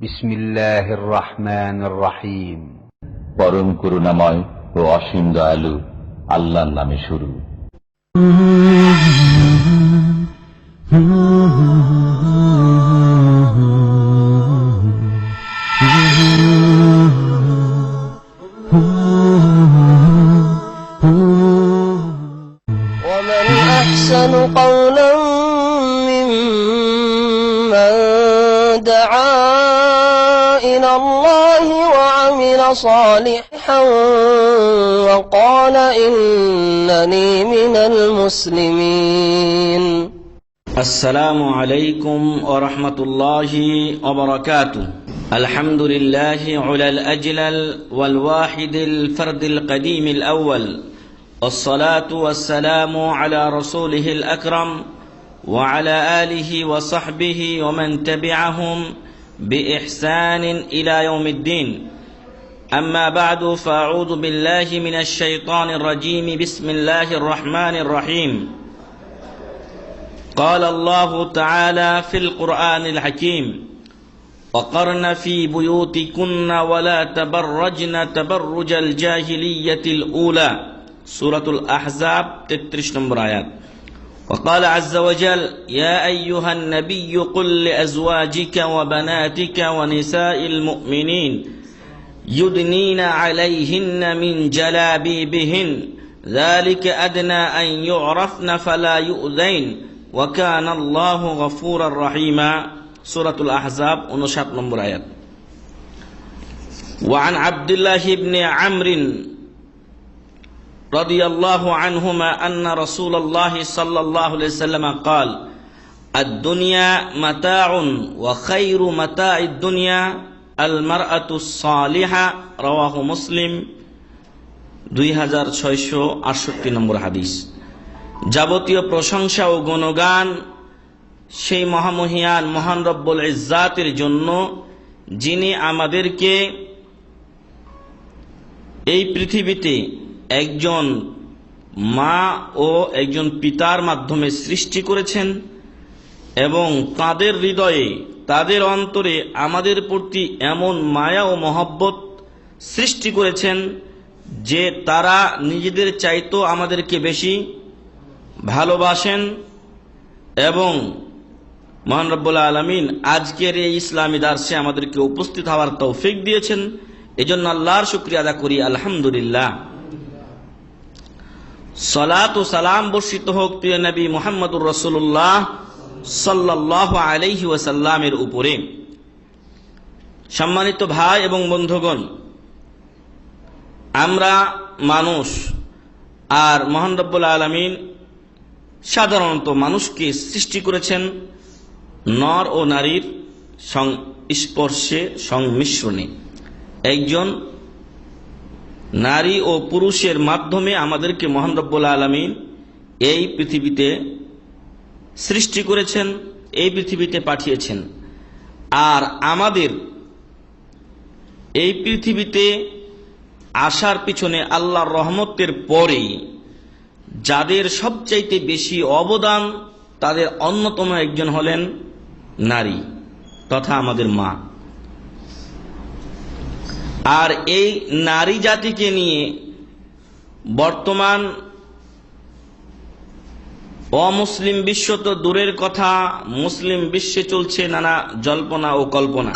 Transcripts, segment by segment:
বিসমিল্লাহির রহমানির রহিম। পরম করুণাময় ও অসীম দয়ালু আল্লাহর নামে শুরু। ومن أحسن قولا ممن دعا إلى الله وعمل صالحا وقال إنني من المسلمين. السلام عليكم ورحمة الله وبركاته. الحمد لله على الأجلل والواحد الفرد القديم الأول، والصلاة والسلام على رسوله الأكرم وعلى آله وصحبه ومن تبعهم بإحسان إلى يوم الدين. أما بعد، فأعوذ بالله من الشيطان الرجيم. بسم الله الرحمن الرحيم. قال الله تعالى في القرآن الحكيم: وقرن في بيوتكن ولا تبرجن تبرج الجاهلية الأولى. سورة الأحزاب 33 نمبر آيات. وقال عز وجل: يا أيها النبي قل لأزواجك وبناتك ونساء المؤمنين يدنين عليهن من جلابيبهن ذلك أدنى أن يعرفن فلا يؤذين وكان الله غفورا رحيما. سورة الأحزاب 59 نمبر آيات. وعن عبد الله بن عمرو رضي الله عنهما أن رسول الله صلى الله عليه وسلم قال: الدنيا متاع وخير متاع الدنيا المرأة الصالحة. رواه مسلم 2668 নম্বর হাদিস। যাবতীয় প্রশংসা ও গুণগান সেই মহামহিয়ান মহান রব্বুল ইজ্জাতের জন্য, যিনি আমাদেরকে এই পৃথিবীতে একজন মা ও একজন পিতার মাধ্যমে সৃষ্টি করেছেন এবং তাদের হৃদয়ে, তাদের অন্তরে আমাদের প্রতি এমন মায়া ও মহব্বত সৃষ্টি করেছেন যে তারা নিজেদের চাইতেও আমাদেরকে বেশি ভালোবাসেন। এবং মহান রব্বুল আলামিন আজকের এই ইসলামী দার্সে আমাদেরকে উপস্থিত হওয়ার তৌফিক দিয়েছেন। এজন্য আল্লাহর শুকরিয়া আদা করি, আলহামদুলিল্লাহ। সালাত ও সালাম বর্ষিত হোক প্রিয় নবী মুহাম্মদুর রাসূলুল্লাহ সাল্লাল্লাহু আলাইহি ওয়াসাল্লামের উপরে। সম্মানিত ভাই এবং বন্ধুগণ, আমরা মানুষ, আর মহান রব্বুল আলামিন সাধারণত মানুষকে সৃষ্টি করেছেন নর ও নারীর সংস্পর্শে, সংমিশ্রণে। একজন নারী ও পুরুষের মাধ্যমে আমাদেরকে মহান রব্বুল আলামিন এই পৃথিবীতে সৃষ্টি করেছেন, এই পৃথিবীতে পাঠিয়েছেন। আর আমাদের এই পৃথিবীতে আসার পিছনে আল্লাহর রহমতের পরে যাদের সবচাইতে বেশি অবদান, তাদের অন্যতম একজন হলেন নারী তথা আমাদের মা। আর এই নারী জাতিকে নিয়ে বর্তমান অমুসলিম বিশ্ব তো দূরের কথা, মুসলিম বিশ্বে চলছে নানা জল্পনা ও কল্পনা।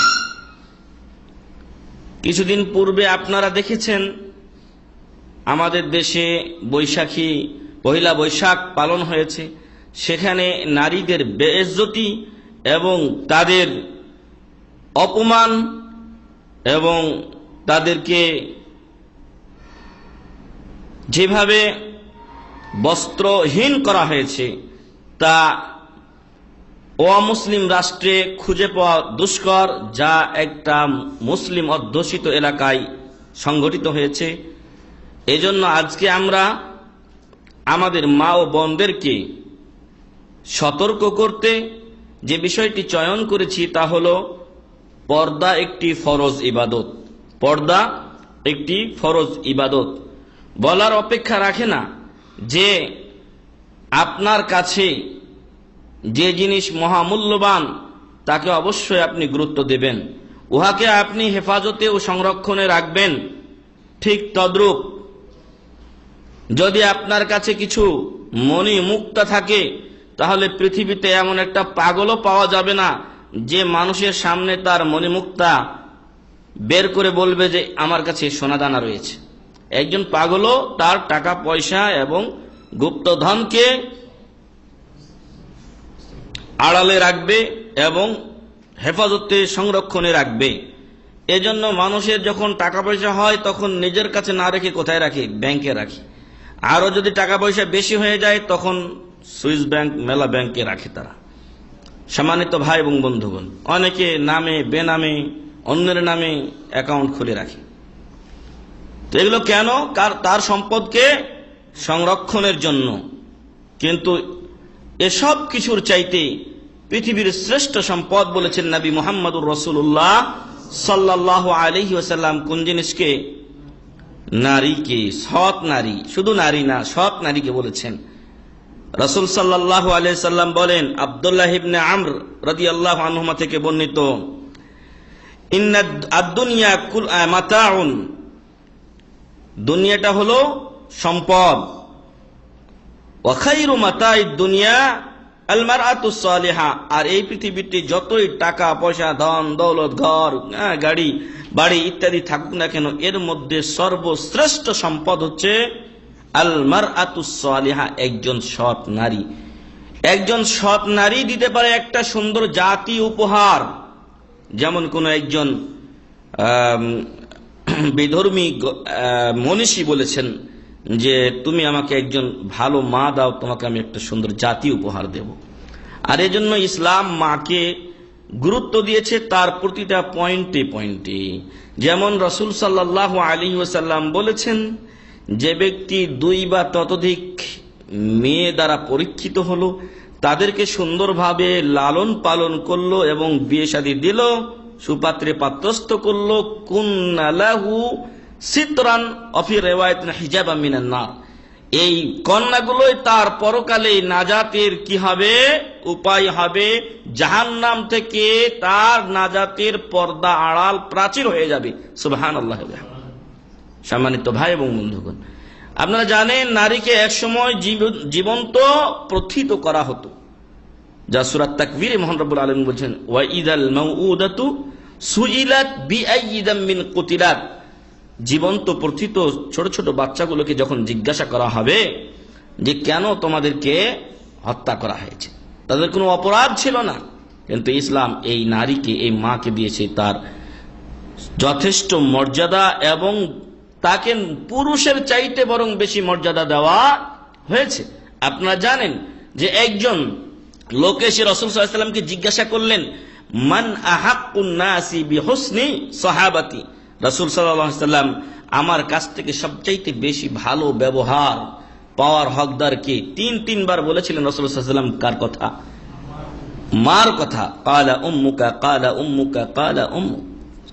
কিছুদিন পূর্বে আপনারা দেখেছেন আমাদের দেশে বৈশাখী, পহিলা বৈশাখ পালন হয়েছে। সেখানে নারীদের বেইজ্জতি এবং তাদের অপমান এবং তাদেরকে যেভাবে বস্ত্রহীন করা হয়েছে তা অমুসলিম রাষ্ট্রে খুঁজে পাওয়া দুষ্কর, যা একটা মুসলিম অধ্যুষিত এলাকায় সংঘটিত হয়েছে। এজন্য আজকে আমরা আমাদের মা ও বোনদেরকে সতর্ক করতে যে বিষয়টি চয়ন করেছি তা হলো পর্দা একটি ফরজ ইবাদত। পর্দা একটি ফরজ ইবাদত বলার অপেক্ষা রাখে না যে আপনার কাছে যে জিনিস মহামূল্যবান তাকে অবশ্যই আপনি গুরুত্ব দেবেন। উহাকে আপনি হেফাজতে ও সংরক্ষণে রাখবেন। ঠিক তদ্রূপ যদি আপনার কাছে কিছু মণি মুক্তা থাকে, তাহলে পৃথিবীতে এমন একটা পাগলও পাওয়া যাবে না যে মানুষের সামনে তার মণিমুক্তা বের করে বলবে যে আমার কাছে সোনাদানা রয়েছে। একজন পাগলও তার টাকা পয়সা এবং গুপ্তধনকে আড়ালে রাখবে এবং হেফাজতে সংরক্ষণে রাখবে। এজন্য মানুষের যখন টাকা পয়সা হয় তখন নিজের কাছে না রেখে কোথায় রাখে? ব্যাংকে রাখে। আরো যদি টাকা পয়সা বেশি হয়ে যায় তখন সুইস ব্যাংক, মেলা ব্যাংকে রাখে তারা। সম্মানিত ভাই এবং বন্ধুগণ, অনেকে নামে বেনামে অন্যের নামে অ্যাকাউন্ট খুলে রাখে। তো এগুলো কেন? তার সম্পদকে সংরক্ষণের জন্য। কিন্তু এসব কিছুর চাইতে পৃথিবীর শ্রেষ্ঠ সম্পদ বলেছেন নবী মুহাম্মদুর রাসূলুল্লাহ সাল্লাল্লাহু আলাইহি ওয়াসাল্লাম কোন জিনিসকে? নারীকে, সৎ নারী। শুধু নারী না, সৎ নারীকে বলেছেন। রাসূল সাল্লাল্লাহু আলাইহি সাল্লাম বলেন, আব্দুল্লাহ ইবনে আমর রাদিয়াল্লাহু আনহুমা থেকে বর্ণিত, ইন্না আদ-দুনিয়া কুল মাতাউন, দুনিয়াটা হলো সম্পদ। ওয়া খায়রু মাতাইদ দুনিয়া আল মারআতুস সালিহা, আর এই পৃথিবীতে যতই টাকা পয়সা, ধন দৌলত, ঘর গাড়ি বাড়ি ইত্যাদি থাকুক না কেন, এর মধ্যে সর্বশ্রেষ্ঠ সম্পদ হচ্ছে আল মারআতুস সালিহা, একজন সৎ নারী। একজন সৎ নারী দিতে পারে একটা সুন্দর জাতি উপহার। যেমন কোন একজন বিধর্মী মনীষী বলেছেন যে তুমি আমাকে একজন ভালো মা দাও, তোমাকে আমি একটা সুন্দর জাতি উপহার দেব। আর এজন্য ইসলাম মাকে গুরুত্ব দিয়েছে তার প্রতিটা পয়েন্টে পয়েন্টে। যেমন রাসূল সাল্লাল্লাহু আলাইহি ওয়াসাল্লাম বলেছেন, যে ব্যক্তি 2 বা ততোধিক মেয়ে দ্বারা পরীক্ষিত হলো, তাদেরকে সুন্দরভাবে লালন পালন করলো এবং বিয়ে শাদী দিল, সুপাত্রে পাত্রস্থ করলো, কুন্না লাহু সিতরান অফি রিওয়ায়াতিন হিজাবাম মিনান নার, এই কন্যাগুলোই তার পরকালে নাজাতের কি হবে? উপায় হবে। জাহান্নাম থেকে তার নাজাতের পর্দা আড়াল, প্রাচীর হয়ে যাবে। সুবহানাল্লাহ। সম্মানিত ভাই এবং বন্ধুগণ, আপনারা জানেন নারীকে একসময় জীবন্ত প্রথিত করা হতো, যা সূরা তাকবীরে মহান রব্বুল আলামিন বলছেন, ওয়া ইদাল মাউউদাতু সুইলাত বিআইয়ি যামবিন কুতিলাত, জীবন্ত প্রথিত ছোট ছোট বাচ্চাগুলোকে যখন জিজ্ঞাসা করা হবে যে কেন তোমাদেরকে হত্যা করা হয়েছে, তাদের কোনো অপরাধ ছিল না, কিন্তু ইসলাম এই নারীকে, এই মাকে দিয়েছে তার যথেষ্ট মর্যাদা এবং তাকে পুরুষের চাইতে বরং বেশি মর্যাদা দেওয়া হয়েছে। আপনারা জানেন যে একজন লোক এসে রাসূল সাল্লাল্লাহু আলাইহি ওয়াসাল্লামকে জিজ্ঞাসা করলেন, মান আহাক্কুন নাসি বিহুসনি সাহাবাতি, রাসূল সাল্লাল্লাহু আলাইহি ওয়াসাল্লাম আমার কাছ থেকে সবচাইতে বেশি ভালো ব্যবহার পাওয়ার হকদার কে? 3বার বলেছিলেন রাসূল সাল্লাল্লাহু আলাইহি ওয়াসাল্লাম কার কথা? মার কথা। ক্বালা উম্মুকা, ক্বালা উম্মুকা, ক্বালা উম্মুক,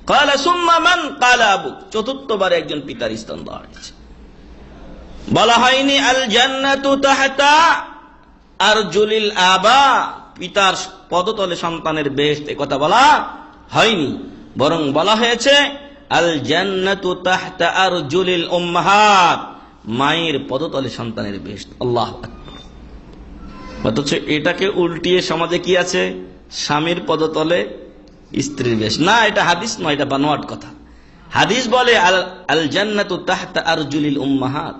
ক্বালা সুম্মা মান, ক্বালা আবুক। চতুর্থবার একজন পিতার স্থান দেওয়া হয়েছে। বলা হয়নি আল জান্নাতু তাহতা আরজুলিল আবা, পিতার পদতলে সন্তানের বেহেশত, এ কথা বলা হয়নি, বরং বলা হয়েছে আল জান্নাতু তাহতা আরজুলিল উম্মাহাত, মায়ের পদতলে সন্তানের বেহেশত। আল্লাহু আকবার। অথচ এটাকে উল্টিয়ে সমাজে কি আছে? স্বামীর পদতলে স্ত্রীর বেশ। না, এটা হাদিস নয়, এটা বানোয়াট কথা। হাদিস বলে আল জান্নাতু তাহতা আরজুলিল উম্মাহাত,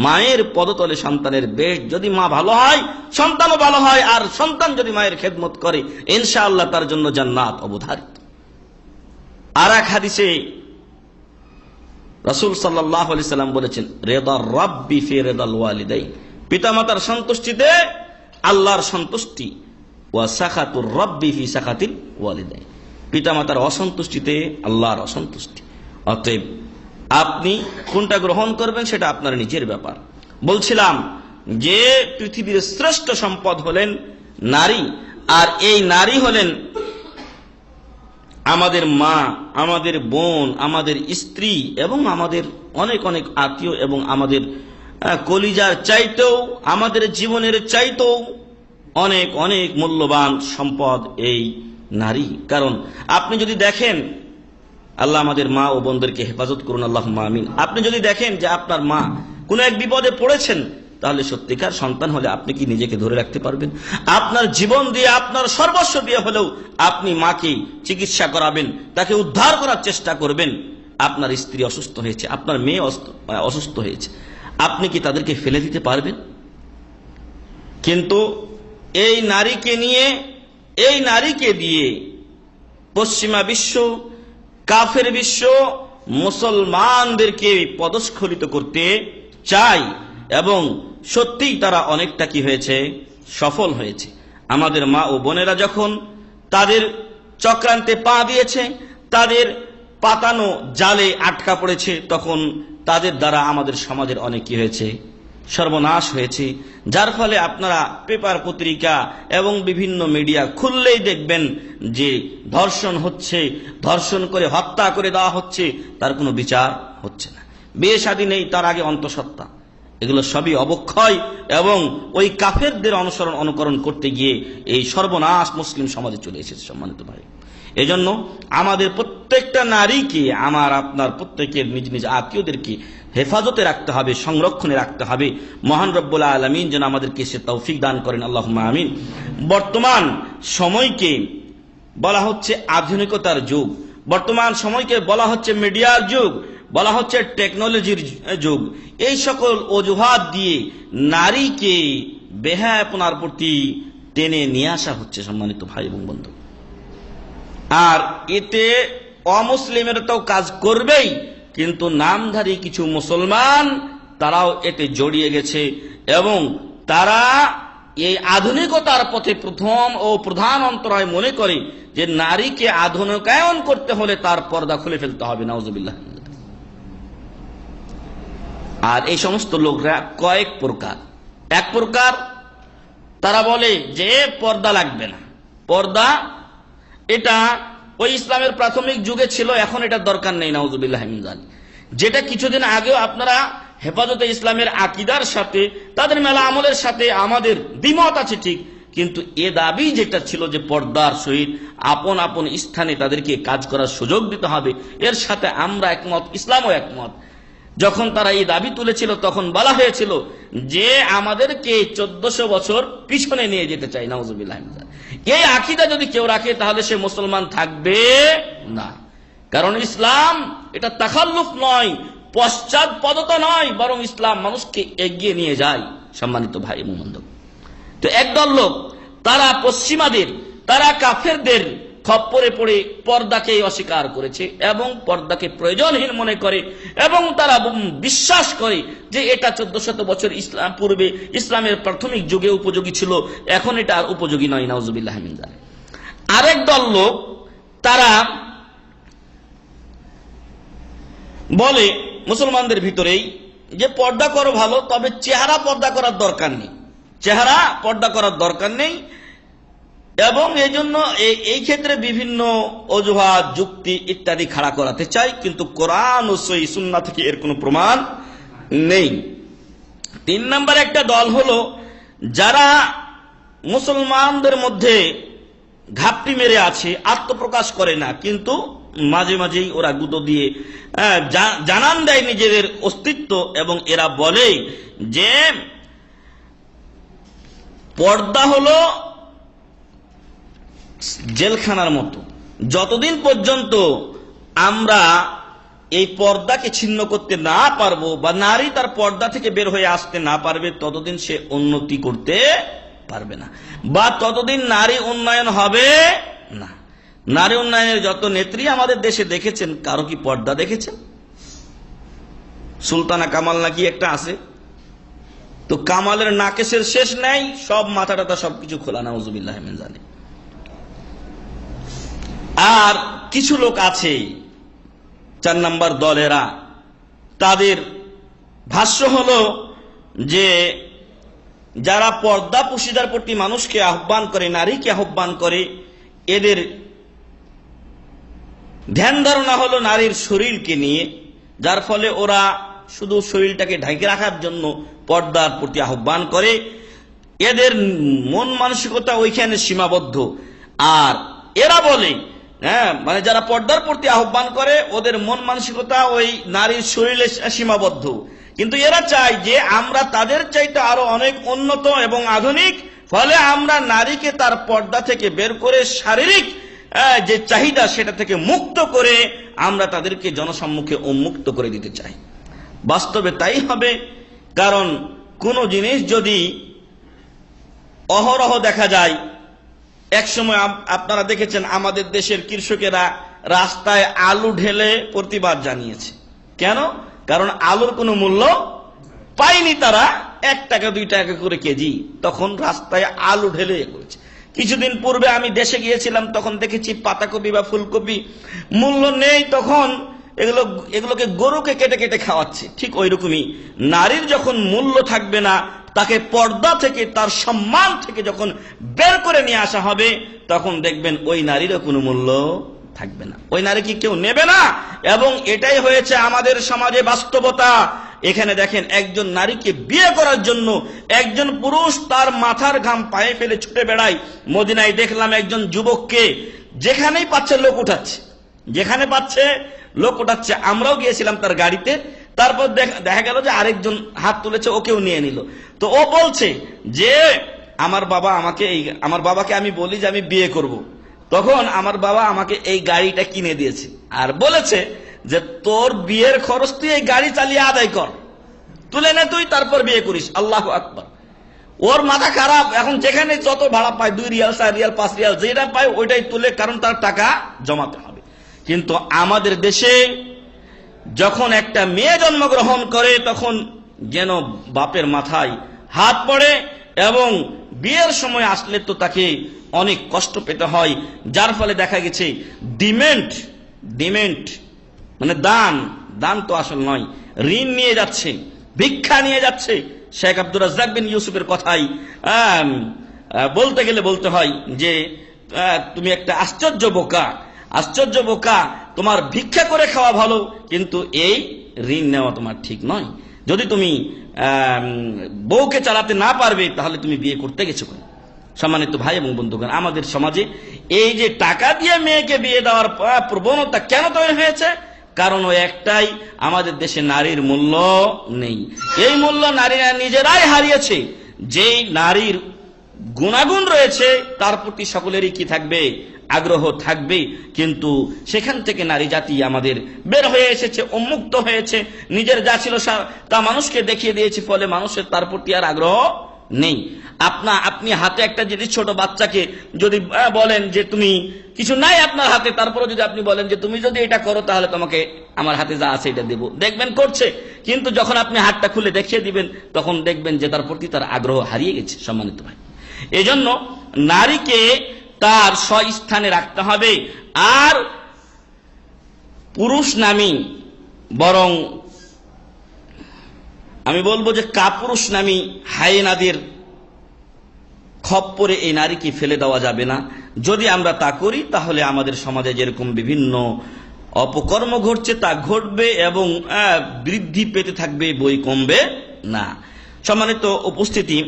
মায়ের পদতলে সন্তানের বেশ। যদি মা ভালো হয়, সন্তানও ভালো হয়, আর সন্তান যদি মায়ের খেদমত করে, ইনশাআল্লাহ তার জন্য জান্নাত অবধারিত। আর এক হাদিসে রাসূল সাল্লাল্লাহু আলাইহি সাল্লাম বলেছেন, রিদার রাব্বি ফি রিদাল ওয়ালিদাইন, পিতামাতার সন্তুষ্টিতে আল্লাহর সন্তুষ্টি, ওয়া সাখাতুর রাব্বি ফি সাখাতিল ওয়ালিদাইন, পিতামাতার অসন্তুষ্টিতে আল্লাহর অসন্তুষ্টি। অতএব আপনি কোনটা গ্রহণ করবেন সেটা আপনার নিজের ব্যাপার। বলছিলাম যে পৃথিবীর শ্রেষ্ঠ সম্পদ হলেন নারী, আর এই নারী হলেন আমাদের মা, আমাদের বোন, আমাদের স্ত্রী এবং আমাদের অনেক অনেক আত্মীয়, এবং আমাদের কলিজার চাইতেও, আমাদের জীবনের চাইতেও অনেক অনেক মূল্যবান সম্পদ এই নারী। কারণ আপনি যদি দেখেন আল্লাহ আমাদের মা ও বোনদেরকে হেফাজত করুন, আল্লাহুম্মা আমিন। আপনি যদি দেখেন যে আপনার মা কোনো এক বিপদে পড়েছেন, তাহলে সত্যিকার সন্তান হলে আপনি কি নিজেকে ধরে রাখতে পারবেন? আপনার জীবন দিয়ে, আপনার সর্বস্ব দিয়ে হলেও আপনি মাকে চিকিৎসা করাবেন, তাকে উদ্ধার করার চেষ্টা করবেন। আপনার স্ত্রী অসুস্থ হয়েছে, আপনার মেয়ে অসুস্থ হয়েছে, আপনি কি তাদেরকে ফেলে দিতে পারবেন? কিন্তু এই নারীকে দিয়ে পশ্চিমা বিশ্ব, কাফের বিশ্ব মুসলমানদেরকে পদস্খলিত করতে চায় এবং সত্যিই তারা অনেকটা কি হয়েছে, সফল হয়েছে। আমাদের মা ও বোনেরা যখন তাদের চক্রান্তে পা দিয়েছে, তাদের পাতানো জালে আটকা পড়েছে, তখন তাদের দ্বারা আমাদের সমাজের অনেক কি হয়েছে, সর্বনাশ হয়েছে। যার ফলে আপনারা পেপার, পত্রিকা এবং বিভিন্ন মিডিয়া খুললেই দেখবেন যে ধর্ষণ হচ্ছে, ধর্ষণ করে হত্যা করে দেওয়া হচ্ছে, তার কোনো বিচার হচ্ছে না। বিয়ে শাদী নেই, তার আগে অন্তঃসত্ত্বা। এগুলো সবই অবক্ষয় এবং ওই কাফেরদের অনুকরণ করতে গিয়ে এই সর্বনাশ মুসলিম সমাজে চলে এসেছে। সম্মানিত ভাই, এজন্য আমাদের প্রত্যেকটা নারীকে, আমার আপনার প্রত্যেকের নিজ নিজ আত্মীয়দেরকে হেফাজতে রাখতে হবে, সংরক্ষণে রাখতে হবে। মহান রব্বুল আলামিন যেন আমাদেরকে সে তৌফিক দান করেন, আল্লাহুম্মা আমিন। বর্তমান সময়কে বলা হচ্ছে আধুনিকতার যুগ, বর্তমান সময়কে বলা হচ্ছে মিডিয়ার যুগ, বলা হচ্ছে টেকনোলজির যুগ। এই সকল অজুহাত দিয়ে নারীকে বেহায়াপনার প্রতি টেনে নিয়ে আসা হচ্ছে। সম্মানিত ভাই এবং বন্ধু, আর এতে অমুসলিমের তো কাজ করবেই, কিন্তু নামধারী কিছু মুসলমান তারাও এতে জড়িয়ে গেছে এবং তারা এই আধুনিকতার পথে প্রথম ও প্রধান অন্তরায় মনে করে যে নারীকে আধুনিকায়ন করতে হলে তার পর্দা খুলে ফেলতে হবে। নাউজুবিল্লাহ। আর এই সমস্ত লোকরা কয়েক প্রকার। এক প্রকার তারা বলে যে পর্দা লাগবে না, পর্দা এটা ওই ইসলামের প্রাথমিক যুগে ছিল, এখন এটা দরকার নেই। নাউজুবিল্লাহ মিন যালিক। যেটা কিছুদিন আগেও আপনারা হেফাজতে ইসলামের আকীদার সাথে, তাদের মেলা আমলের সাথে আমাদের দ্বিমত আছে ঠিক, কিন্তু এ দাবি যেটা ছিল যে পর্দার সহিত আপন আপন স্থানে তাদেরকে কাজ করার সুযোগ দিতে হবে, এর সাথে আমরা একমত, ইসলামও একমত। যখন তারা এই দাবি তুলেছিল তখন বলা হয়েছিল যে আমাদেরকে 1400 বছর পিছনে নিয়ে যেতে চাই। নাউজুবিল্লাহ। এই আকীদা যদি কেউ রাখে তাহলে সে মুসলমান থাকবে না, কারণ ইসলাম এটা তাখাল্লুফ নয়, পশ্চাৎপদতা নয়, বরং ইসলাম মানুষকে এগিয়ে নিয়ে যায়। সম্মানিত ভাই এবং বন্ধু, তো একদল লোক তারা পশ্চিমাদের, তারা কাফেরদের খপ্পরে পড়ে পর্দাকে অস্বীকার করেছে এবং পর্দাকে প্রয়োজনহীন মনে করে এবং তারা বিশ্বাস করে যে এটা 1400 বছর ইসলাম পূর্বে ইসলামের প্রাথমিক যুগে উপযোগী ছিল, এখন এটা আর উপযোগী নয়। নাউজুবিল্লাহ মিন যালিক। আরেক দল লোক তারা বলে মুসলমানদের ভিতরেই যে পর্দা করো ভালো, তবে চেহারা পর্দা করার দরকার নেই, চেহারা পর্দা করার দরকার নেই, এবং এই জন্য এই ক্ষেত্রে বিভিন্ন অজুহাত, যুক্তি ইত্যাদি খাড়া করাতে চাই, কিন্তু কোরআন ও সহিহ সুন্নাহ থেকে এর কোনো প্রমাণ নেই। 3 নম্বর একটা দল হলো যারা মুসলমানদের মধ্যে ঘাপটি মেরে আছে, আত্মপ্রকাশ করে না, কিন্তু মাঝে মাঝেই ওরা গুঁতো দিয়ে জানান দেয় নিজেদের অস্তিত্ব, এবং এরা বলে যে পর্দা হলো জেলখানার মতো, যতদিন পর্যন্ত আমরা এই পর্দাকে ছিন্ন করতে না পারবো বা নারী তার পর্দা থেকে বের হয়ে আসতে না পারবে, ততদিন সে উন্নতি করতে পারবে না, বা ততদিন নারী উন্নয়ন হবে না। নারী উন্নয়নের যত নেত্রী আমাদের দেশে দেখেছেন, কারো কি পর্দা দেখেছেন? সুলতানা কামাল নাকি একটা আছে, তো কামালের নাকেশের শেষ নাই, সব মাথা টাথা সবকিছু খোলা। নাউজুবিল্লাহ মিন যালিক। আর কিছু লোক আছে 4 নম্বর দলেরা, তাদের ভাষ্য হলো যে যারা পর্দা পুশিদার প্রতি মানুষকে আহ্বান করে, নারীকে আহ্বান করে, এদের ধ্যান ধারণা হলো নারীর শরীরকে নিয়ে, যার ফলে ওরা শুধু শরীরটাকে ঢেকে রাখার জন্য পর্দার প্রতি আহ্বান করে। এদের মন মানসিকতা ওইখানে সীমাবদ্ধ। আর এরা বলে মানে যারা পর্দার প্রতি আহ্বান করে ওদের মন মানসিকতা ওই নারীর শরীরে সীমাবদ্ধ, কিন্তু এরা চায় যে আমরা তাদের চাইতে আরো অনেক উন্নত এবং আধুনিক, ফলে আমরা নারীকে তার পর্দা থেকে বের করে শারীরিক যে চাহিদা সেটা থেকে মুক্ত করে আমরা তাদেরকে জনসম্মুখে উন্মুক্ত করে দিতে চাই। বাস্তবে তাই হবে, কারণ কোন জিনিস যদি অহরহ দেখা যায়, একসময় আপনারা দেখেছেন আমাদের দেশের কৃষকেরা রাস্তায় আলু ঢেলে প্রতিবাদ জানিয়েছে। কেন? কারণ আলুর কোনো মূল্য পায়নি তারা, 1 টাকা 2 টাকা করে কেজি, তখন রাস্তায় আলু ঢেলে করেছে। কিছুদিন পূর্বে আমি দেশে গিয়েছিলাম, তখন দেখেছি পাতাকপি বা ফুলকপি মূল্য নেই, তখন এগুলোকে গরুকে কেটে কেটে খাওয়াচ্ছে। ঠিক ওই রকমই নারীর যখন মূল্য থাকবে না, তাকে পর্দা থেকে তার সম্মান থেকে যখন বের করে নিয়ে আসা হবে, তখন দেখবেন ওই নারীরও কোনো মূল্য থাকবে না, ওই নারীকে কেউ নেবে না। এবং এটাই হয়েছে আমাদের সমাজে বাস্তবতা। এখানে দেখেন, একজন নারীকে বিয়ে করার জন্য একজন পুরুষ তার মাথার ঘাম পায়ে ফেলে ছুটে বেড়ায়। মদিনায় দেখলাম একজন যুবককে যেখানেই পাচ্ছে লোক উঠাচ্ছে, যেখানে পাচ্ছে লোক উঠাচ্ছে। আমরাও গিয়েছিলাম তার গাড়িতে, তারপর দেখা গেল যে আরেকজন হাত তুলেছে, ওকেও নিয়ে নিল। তো ও বলছে যে আমার বাবাকে আমি বলি যে আমি বিয়ে করব, তখন আমার বাবা আমাকে এই গাড়িটা কিনে দিয়েছে, আর বলেছে যে তোর বিয়ের খরচ তুই এই গাড়ি চালিয়ে আদায় কর, তুলে নে তুই, তারপর বিয়ে করিস। আল্লাহু আকবার। ওর মাথা খারাপ, এখন যেখানে যত ভাড়া পায় 2 রিয়াল 4 রিয়াল 5 রিয়াল যেটা পায় ওইটাই তুলে, কারণ তার টাকা জমাতে হবে। কিন্তু আমাদের দেশে যখন একটা মেয়ে জন্মগ্রহণ করে, তখন যেন বাপের মাথায় হাত পড়ে, এবং বিয়ের সময় আসলে তো তাকে অনেক কষ্ট পেতে হয়, যার ফলে দেখা গেছে ডিমেন্ট মানে দান তো আসল নয়, ঋণ নিয়ে যাচ্ছে, ভিক্ষা নিয়ে যাচ্ছে। শেখ আব্দুর রাজ্জাক বিন ইউসুফের কথাই বলতে গেলে বলতে হয় যে তুমি একটা আশ্চর্য বোকা, তোমার ভিক্ষা করে খাওয়া ভালো, কিন্তু এই ঋণ নেওয়া তোমার ঠিক নয়। যদি তুমি বউকে চালাতে না পারবে, তাহলে তুমি বিয়ে করতে গেছো কেন? সম্মানিত ভাই এবং বন্ধুগণ, আমাদের সমাজে এই যে টাকা দিয়ে মেয়েকে বিয়ে দেওয়ার প্রবণতা কেন তৈরি হয়েছে? কারণ ওই একটাই, আমাদের দেশে নারীর মূল্য নেই। এই মূল্য নারীরা নিজেরাই হারিয়েছে। যেই নারীর গুণাগুণ রয়েছে তার প্রতি সকলেরই কি থাকবে? আগ্রহ থাকবে, কিন্তু সেখান থেকে নারী জাতি আমাদের বের হয়ে এসেছে, উন্মুক্ত হয়েছে, নিজের যা ছিল তা মানুষকে দেখিয়ে দিয়েছে, ফলে মানুষের তার প্রতি আর আগ্রহ নেই। আপনি হাতে একটা জিনিস, ছোট বাচ্চাকে যদি বলেন যে তুমি কিছু নাই আপনার হাতে, তারপরে যদি আপনি বলেন যে তুমি যদি এটা করো তাহলে তোমাকে আমার হাতে যা আছে এটা দেব, দেখবেন করছে। কিন্তু যখন আপনি হাতটা খুলে দেখিয়ে দিবেন, তখন দেখবেন যে তার প্রতি তার আগ্রহ হারিয়ে গেছে। সম্মানিত ভাই, এজন্য নারীকে তার স্বস্থানে রাখতে হবে। আর পুরুষ নামী, বরং আমি বলবো যে কাপুরুষ নামী হায়েনাদের খপ্পরে এই নারীকে ফেলে দেওয়া যাবে না। যদি আমরা তা করি, তাহলে আমাদের সমাজে যেরকম বিভিন্ন অপকর্ম ঘটছে তা ঘটবে, এবং বৃদ্ধি পেতে থাকবে, বই কমবে না। সম্মানিত উপস্থিতি,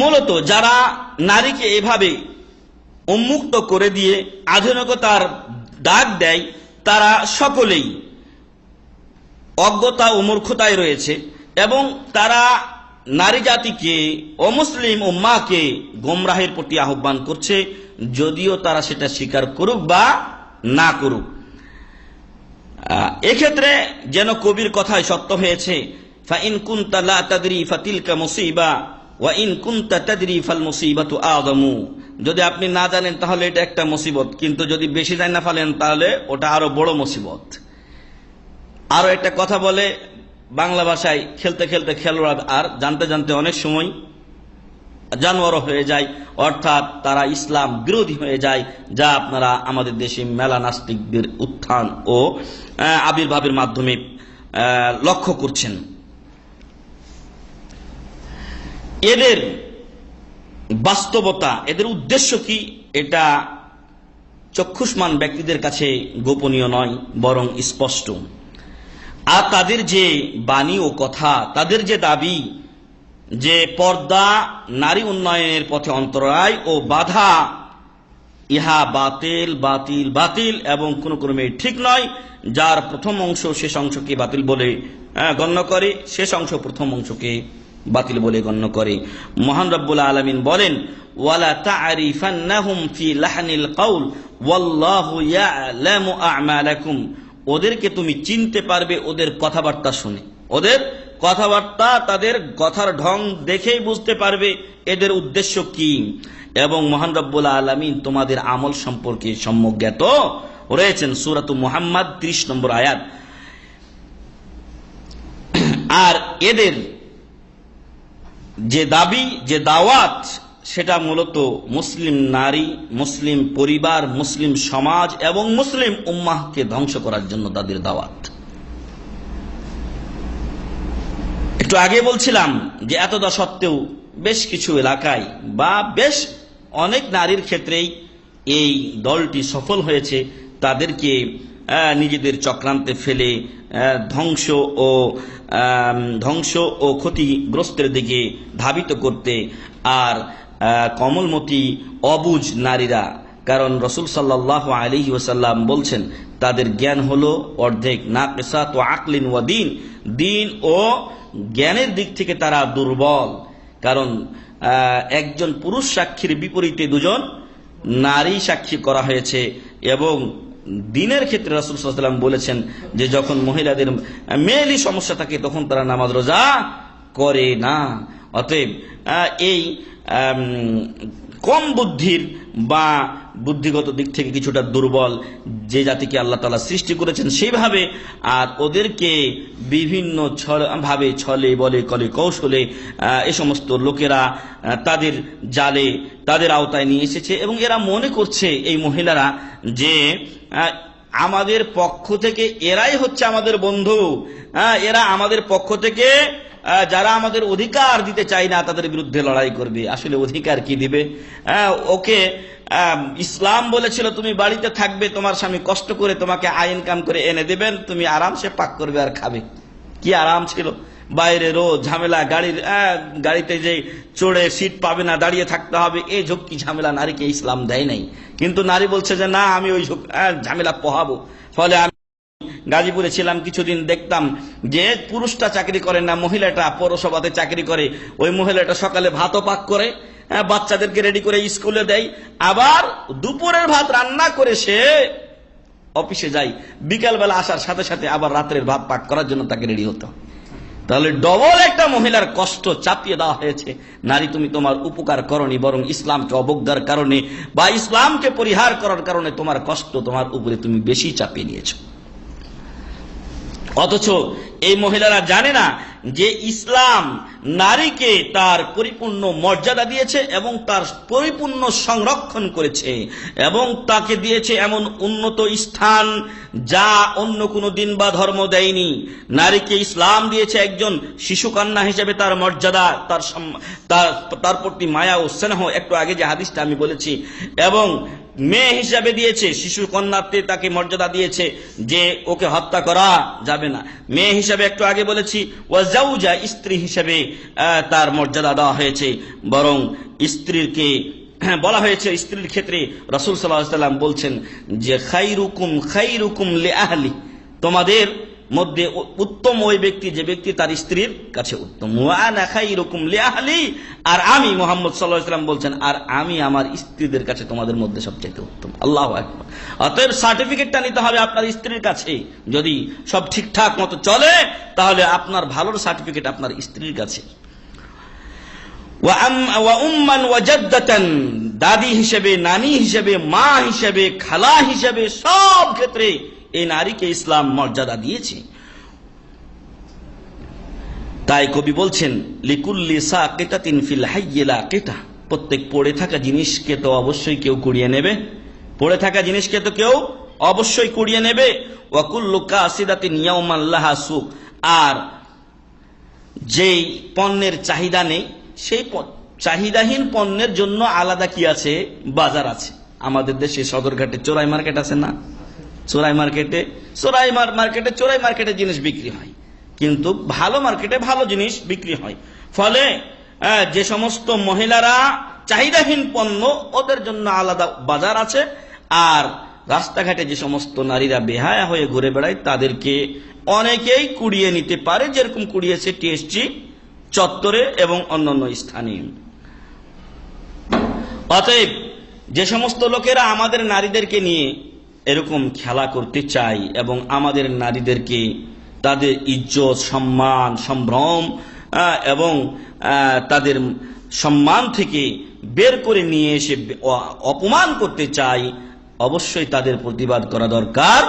মূলত যারা নারীকে এভাবে উন্মুক্ত করে দিয়ে আধুনিকতার ডাক দেয়, তারা সকলেই অজ্ঞতা ও মূর্খতায় রয়েছে, এবং তারা নারী জাতিকে, অমুসলিম উম্মাহকে গোমরাহের প্রতি আহ্বান করছে, যদিও তারা সেটা স্বীকার করুক বা না করুক। এক্ষেত্রে যেন কবির কথায় সত্য হয়েছে, ফাইন কুনতা লা তাদরি ফাতিলকা মুসিবা ওয়া ইন কুনতা তাদরি ফাল মুসিবাতু আযমু। যদি আপনি না জানেন তাহলে এটা একটা মুসিবত, কিন্তু যদি বেশি জানেন না ফেলেন তাহলে ওটা আরো বড় মুসিবত। আরো একটা কথা বলে বাংলা ভাষায়, খেলতে খেলতে খেলোয়াড় আর জানতে জানতে অনেক সময় জানোয়ার হয়ে যায়, অর্থাৎ তারা ইসলাম বিরোধী হয়ে যায়, যা আপনারা আমাদের দেশে মেলা নাস্তিকদের উত্থান ও আবির্ভাবের মাধ্যমে লক্ষ্য করছেন। এদের বাস্তবতা, এদের উদ্দেশ্য কি, এটা চক্ষুষ্মান ব্যক্তিদের কাছে গোপনীয় নয়, বরং স্পষ্ট। আর তাদের যে বাণী ও কথা, তাদের যে দাবি যে পর্দা নারী উন্নয়নের পথে অন্তরায় ও বাধা, ইহা বাতিল বাতিল বাতিল এবং কোন ক্রমে ঠিক নয়। যার প্রথম অংশ শেষ অংশকে বাতিল বলে গণ্য করে, শেষ অংশ প্রথম অংশকে বাতিল বলে গণ্য করে। মহান রব্বুল আলামিন বলেন, ওয়ালা তা'রিফান্নাহুম ফি লাহনিল কাউল ওয়াল্লাহু ইয়ালামু আ'মালাকুম। ওদেরকে তুমি চিনতে পারবে ওদের কথাবার্তা শুনে, ওদের কথাবার্তা, তাদের কথার ঢং দেখেই বুঝতে পারবে এদের উদ্দেশ্য কি। এবং মহান রব্বুল আলামিন তোমাদের আমল সম্পর্কে সম্যক জ্ঞাত রয়েছেন। সূরাতুল মুহাম্মদ 30 নম্বর আয়াত। আর এদের যে দাবি, যে দাওয়াত, সেটা মূলত মুসলিম নারী, মুসলিম পরিবার, মুসলিম সমাজ এবং মুসলিম উম্মাহকে ধ্বংস করার জন্য তাদের দাওয়াত। একটু আগে বলছিলাম যে এতটা সত্ত্বেও বেশ কিছু এলাকায় বা বেশ অনেক নারীর ক্ষেত্রেই এই দলটি সফল হয়েছে তাদেরকে নিজেদের চক্রান্তে ফেলে ধ্বংস ও ক্ষতিগ্রস্তের দিকে ধাবিত করতে। আর কমলমতি অবুঝ নারীরা, কারণ রাসূল সাল্লাল্লাহু আলাইহি ওয়াসাল্লাম বলছেন তাদের জ্ঞান হলো অর্ধেক, নাকিসাতু আকলিন ওয়া দ্বীন, দ্বীন ও জ্ঞানের দিক থেকে তারা দুর্বল। কারণ একজন পুরুষ সাক্ষীর বিপরীতে দুজন নারী সাক্ষী করা হয়েছে। এবং দিনের ক্ষেত্রে রাসূল সাল্লাল্লাহু আলাইহি ওয়াসাল্লাম বলেছেন যে যখন মহিলাদের মেয়েলি সমস্যা থাকে তখন তারা নামাজ রোজা করে না। অতএব এই কম বুদ্ধির বা বুদ্ধিগত দিক থেকে কিছুটা দুর্বল যে জাতিকে আল্লাহ তাআলা সৃষ্টি করেছেন সেইভাবে, আর ওদেরকে বিভিন্ন ভাবে ছলে বলে কলে কৌশলে এ সমস্ত লোকেরা তাদের জালে, তাদের আওতায় নিয়ে এসেছে। এবং এরা মনে করছে, এই মহিলারা, যে আমাদের পক্ষ থেকে এরাই হচ্ছে আমাদের বন্ধু, এরা আমাদের পক্ষ থেকে যারা আমাদের অধিকার দিতে চায় না তাদের বিরুদ্ধে লড়াই করবে। আসলে অধিকার কি দিবে? ওকে ইসলাম বলেছিল তুমি বাড়িতে থাকবে, তোমার স্বামী কষ্ট করে তোমাকে আয় ইনকাম করে এনে দেবেন, তুমি আরামসে পাক করবে আর খাবে। কি আরাম ছিল! বাইরে রোজ ঝামেলা, গাড়িতে যে চড়ে সিট পাবে না, দাঁড়িয়ে থাকতে হবে, এই ঝক্কি ঝামেলা নারীকে ইসলাম দেয় নাই। কিন্তু নারী বলছে যে না, আমি ওই ঝামেলা পোহাবো। ফলে আমি গাজীপুরে ছিলাম কিছুদিন, দেখতাম যে পুরুষটা চাকরি করে না, মহিলাটা পৌরসভাতে চাকরি করে। ওই মহিলাটা সকালে ভাতও পাক করে, বাচ্চাদেরকে রেডি করে স্কুলে দেয়, আবার দুপুরের ভাত রান্না করে সে অফিসে যায়। বিকালবেলা আসার সাথে সাথে আবার রাতের ভাত পাক করার জন্য তাকে রেডি হতো। তাহলে ডবল একটা মহিলার কষ্ট চাপিয়ে দেওয়া হয়েছে। নারী, তুমি তোমার উপকার করনি, বরং ইসলামকে অবজ্ঞার কারণে বা ইসলামকে পরিহার করার কারণে তোমার কষ্ট তোমার উপরে তুমি বেশি চাপিয়ে নিয়েছো। অথচ এই মহিলারা জানে না যে ইসলাম নারীকে তার পরিপূর্ণ মর্যাদা দিয়েছে এবং তার পরিপূর্ণ সংরক্ষণ করেছে এবং তাকে দিয়েছে এমন উন্নত স্থান যা অন্য কোনো দিন বা ধর্ম দেয়নি। নারীকে ইসলাম দিয়েছে একজন শিশুকন্যা হিসেবে তার মর্যাদা, তার প্রতি মায়া ও স্নেহ, একটু আগে যে হাদিসটা আমি বলেছি, এবং মেয়ে হিসাবে দিয়েছে, শিশু কন্যাতে তাকে মর্যাদা দিয়েছে যে ওকে হত্যা করা যাবে না। মেয়ে হিসাবে একটু আগে বলেছি, ওয়াজাউজা, স্ত্রী হিসাবে তার মর্যাদা দেওয়া হয়েছে। বরং স্ত্রীকে বলা হয়েছে, স্ত্রীর ক্ষেত্রে রাসূল সাল্লাল্লাহু আলাইহি ওয়াসাল্লাম বলছেন যে খাইরুকুম লিআহলি, তোমাদের মধ্যে উত্তম ওই ব্যক্তি যে ব্যক্তি তার স্ত্রীর কাছে উত্তম। ওয়া আনা খাইরুকুম লিআহলি, আর আমি মুহাম্মদ সাল্লাল্লাহু আলাইহি ওয়াসাল্লাম বলছেন, আর আমি আমার স্ত্রীদের কাছে তোমাদের মধ্যে সবচেয়ে উত্তম। আল্লাহু আকবার। অতএব সার্টিফিকেটটা নিতে হবে আপনার স্ত্রীর কাছে। যদি সব ঠিকঠাক মতো চলে তাহলে আপনার ভালোর সার্টিফিকেট আপনার স্ত্রীর কাছে। ওয়া উম্মান ওয়া জাদ্দাতান, দাদি হিসেবে, নানি হিসেবে, মা হিসেবে, খালা হিসেবে, সব ক্ষেত্রে এই নারীকে ইসলাম মর্যাদা দিয়েছে। তাই কবি বলছেন, লিকুল্লি সাকিতাতিন ফিল হাইয়্যি লাকিতা, প্রত্যেক পড়ে থাকা জিনিসকে তো অবশ্যই কেউ কুড়িয়ে নেবে, পড়ে থাকা জিনিসকে তো কেউ অবশ্যই কুড়িয়ে নেবে। ওয়া কুল্লু কাসিদাতিন ইয়াউমান লাহা সুক, আর যেই পণ্যের চাহিদা নেই সেই চাহিদাহীন পণ্যের জন্য আলাদা কি আছে? বাজার আছে। আমাদের দেশে সদরঘাটে চোরাই মার্কেট আছে না? চোরাই মার্কেটে চোরাই মার্কেটে জিনিস বিক্রি হয়, কিন্তু ভালো মার্কেটে ভালো জিনিস বিক্রি হয়। ফলে যে সমস্ত মহিলারা চাহিদাহীন পণ্য ওদের জন্য আলাদা বাজার আছে, আর রাস্তাঘাটে যে সমস্ত নারীরা বেহায়া হয়ে ঘুরে বেড়ায় তাদেরকে অনেকেই কুড়িয়ে নিতে পারে, যেরকম কুড়িয়েছে টিএসজি চত্বরে এবং অন্যান্য স্থানে। অতএব যে সমস্ত লোকেরা আমাদের নারীদেরকে নিয়ে এরকম খেলা করতে চায় এবং আমাদের নারীদেরকে তাদের ইজ্জত, সম্মান, সম্ভ্রম এবং তাদের সম্মান থেকে বের করে নিয়ে এসে অপমান করতে চায়, অবশ্যই তাদের প্রতিবাদ করা দরকার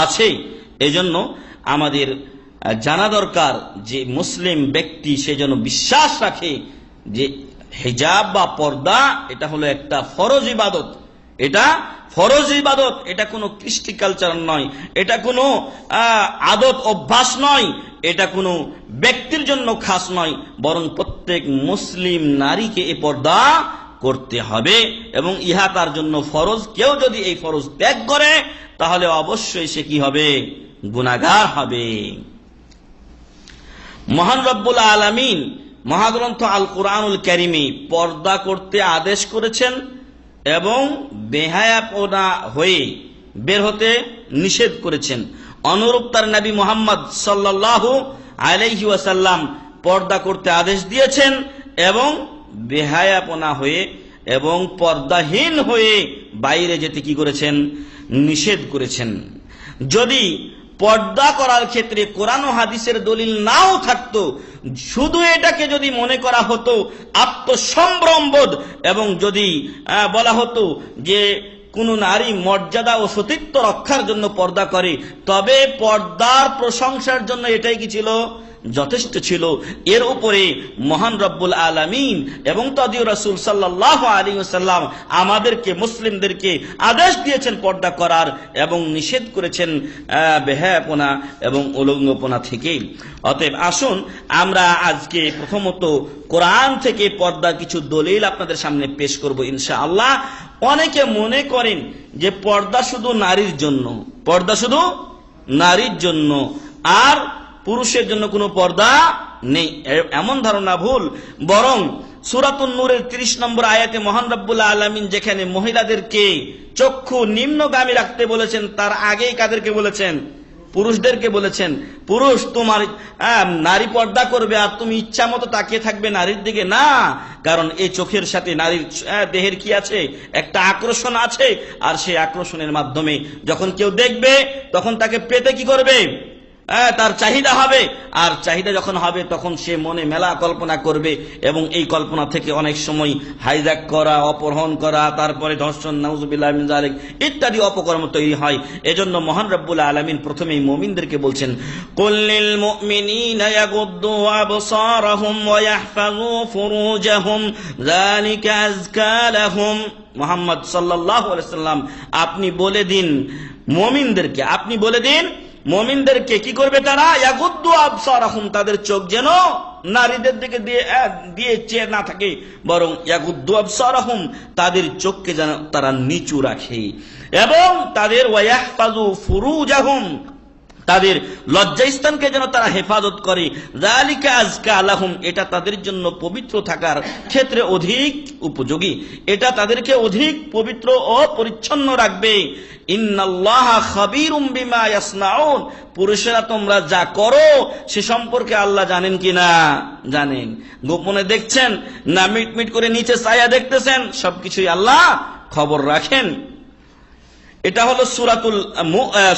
আছে। এজন্য আমাদের জানা দরকার যে মুসলিম ব্যক্তি সে যেন বিশ্বাস রাখে যে হিজাব বা পর্দা এটা হলো একটা ফরজ ইবাদত। এটা ফরজ ইবাদত, এটা কোনো কৃষ্টি কালচার নয়, এটা কোনো আদত অভ্যাস নয়, এটা কোনো ব্যক্তির জন্য খাস নয়, বরং প্রত্যেক মুসলিম নারীকে এই পর্দা করতে হবে এবং ইহা তার জন্য ফরজ। কেউ যদি এই ফরজ ত্যাগ করে তাহলে অবশ্যই সে কি হবে? গুনাহগার হবে। মহান রব্বুল আলামিন মহাগ্রন্থ আল কুরআনুল কারীমে পর্দা করতে আদেশ করেছেন এবং বেহায়াপনা হয়ে বের হতে নিষেধ করেছেন। অনুরূপ তার নবী মুহাম্মদ সাল্লাল্লাহু আলাইহি ওয়াসাল্লাম পর্দা করতে আদেশ দিয়েছেন এবং বেহায়াপনা হয়ে এবং পর্দাহীন হয়ে বাইরে যেতে কি করেছেন? নিষেধ করেছেন। যদি পর্দা করার ক্ষেত্রে কোরআন ও হাদিসের দলিল নাও থাকতো, শুধু এটাকে যদি মনে করা হতো আত্মসম্ভ্রমবোধ এবং যদি বলা হতো যে কোন নারী মর্যাদা ও সতীত্ব রক্ষার জন্য পর্দা করে, তবে পর্দার প্রশংসার জন্য এটাই কি ছিল? যথেষ্ট ছিল। এর উপরে মহান রব্বুল আলামিন এবং তদীয় রাসূল সাল্লাল্লাহু আলাইহি ওয়াসাল্লাম আমাদেরকে মুসলিমদেরকে আদেশ দিয়েছেন পর্দা করার এবং নিষেধ করেছেন বেহায়াপনা এবং উলঙ্গপনা থেকে। অতএব আসুন আমরা আজকে প্রথমত কোরআন থেকে পর্দার কিছু দলিল আপনাদের সামনে পেশ করব ইনশাআল্লাহ। অনেকে মনে করেন যে পর্দা শুধু নারীর জন্য, পর্দা শুধু নারীর জন্য, আর পুরুষের জন্য কোনো পর্দা নেই। এমন ধারণা ভুল। বরং সূরাতুন নূরের 30 নম্বর আয়াতে মহান রব্বুল আলামিন যেখানে মহিলাদেরকে চক্ষু নিম্নগামী রাখতে বলেছেন, তার আগেই কাদেরকে বলেছেন? পুরুষদেরকে বলেছেন, পুরুষ তোমার নারী পর্দা করবে আর তুমি ইচ্ছা মতো তাকিয়ে থাকবে নারীর দিকে না, কারণ এই চোখের সাথে নারীর দেহের কি আছে? একটা আকর্ষণ আছে, আর সেই আকর্ষণের মাধ্যমে যখন কেউ দেখবে তখন তাকে পেতে কি করবে? তার চাহিদা হবে, আর চাহিদা যখন হবে তখন সে মনে মেলা কল্পনা করবে এবং এই কল্পনা থেকে অনেক সময় হাইজ্যাক করা, অপহরণ করা, তারপরে ধর্ষণ, নাউযুবিল্লাহ মিন যালিক ইত্যাদি অপকর্ম তৈরি হয়। এজন্য মহান রব্বুল আলামিন প্রথমেই মুমিনদেরকে বলছেন, কুল্লিল মুমিনিনা ইয়াগুদ্দু আবসারাহুম ওয়া ইয়াহফাযু ফুরুজাহুম যালিকা আযকা লাহুম। মুহাম্মদ সাল্লাল্লাহু আলাইহি ওয়াসাল্লাম আপনি বলে দিন মুমিনদেরকে, আপনি বলে দিন মুমিনদেরকে কি করবে? তারা ইয়াগুদ্দু আবসারাহুম, তাদের চোখ যেন নারীদের দিকে দিয়ে চেয়ে না থাকে, বরং ইয়াগুদ্দু আবসারাহুম, তাদের চোখকে যেন তারা নিচু রাখে, এবং তাদের ওয়া ইয়াহফাযু ফুরুজাহুম, তাদের লজ্জাস্থানকে যেন তারা হেফাজত করে। যালিকা আযকা লাহুম, এটা তাদের জন্য পবিত্র থাকার ক্ষেত্রে অধিক উপযোগী, এটা তাদেরকে অধিক পবিত্র ও পরিচ্ছন্ন রাখবে। ইন্নাল্লাহা খাবীরুম বিমা ইয়াসনাউন, পুরুষেরা তোমরা যা করো সে সম্পর্কে আল্লাহ জানেন কিনা? জানেন। গোপনে দেখছেন না মিটমিট করে নিচে ছায়া দেখতেছেন, সবকিছুই আল্লাহ খবর রাখেন। এটা হলো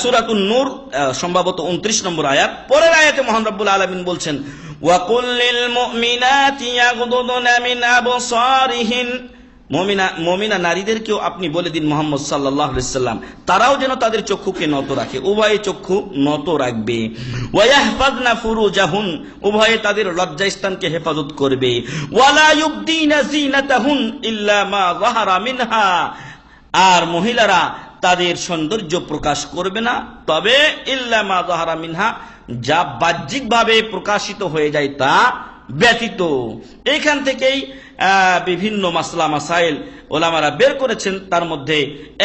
সূরাতুন নূর সম্ভবত 29 নম্বর আয়াত। পরের আয়াতে মহান রব্বুল আলামিন বলছেন, ওয়া কুল্লিল মুমিনাতি ইয়াগদুদনা মিন আবসারিহিন, মুমিনা নারীদেরকেও আপনি বলে দিন মুহাম্মদ সাল্লাল্লাহু আলাইহি ওয়াসাল্লাম তারাও যেন তাদের চক্ষুকে নত রাখে, উভয়ে চক্ষু নত রাখবে। ওয়া ইয়াহফাযনা ফুরুজাহুন, উভয়ে তাদের লজ্জাস্থানকে হেফাজত করবে। ওয়ালা ইউবদিনা যিনাতাহুন ইল্লা মা যাহারা মিনহা, আর মহিলারা তাদের সৌন্দর্য প্রকাশ করবে না, তবে ইল্লা মা যাহারা মিনহা, যা বাহ্যিকভাবে প্রকাশিত হয়ে যায় তা ব্যতীত। এইখান থেকেই বিভিন্ন মাসলা মাসাইল ওলামারা বের করেছেন। তার মধ্যে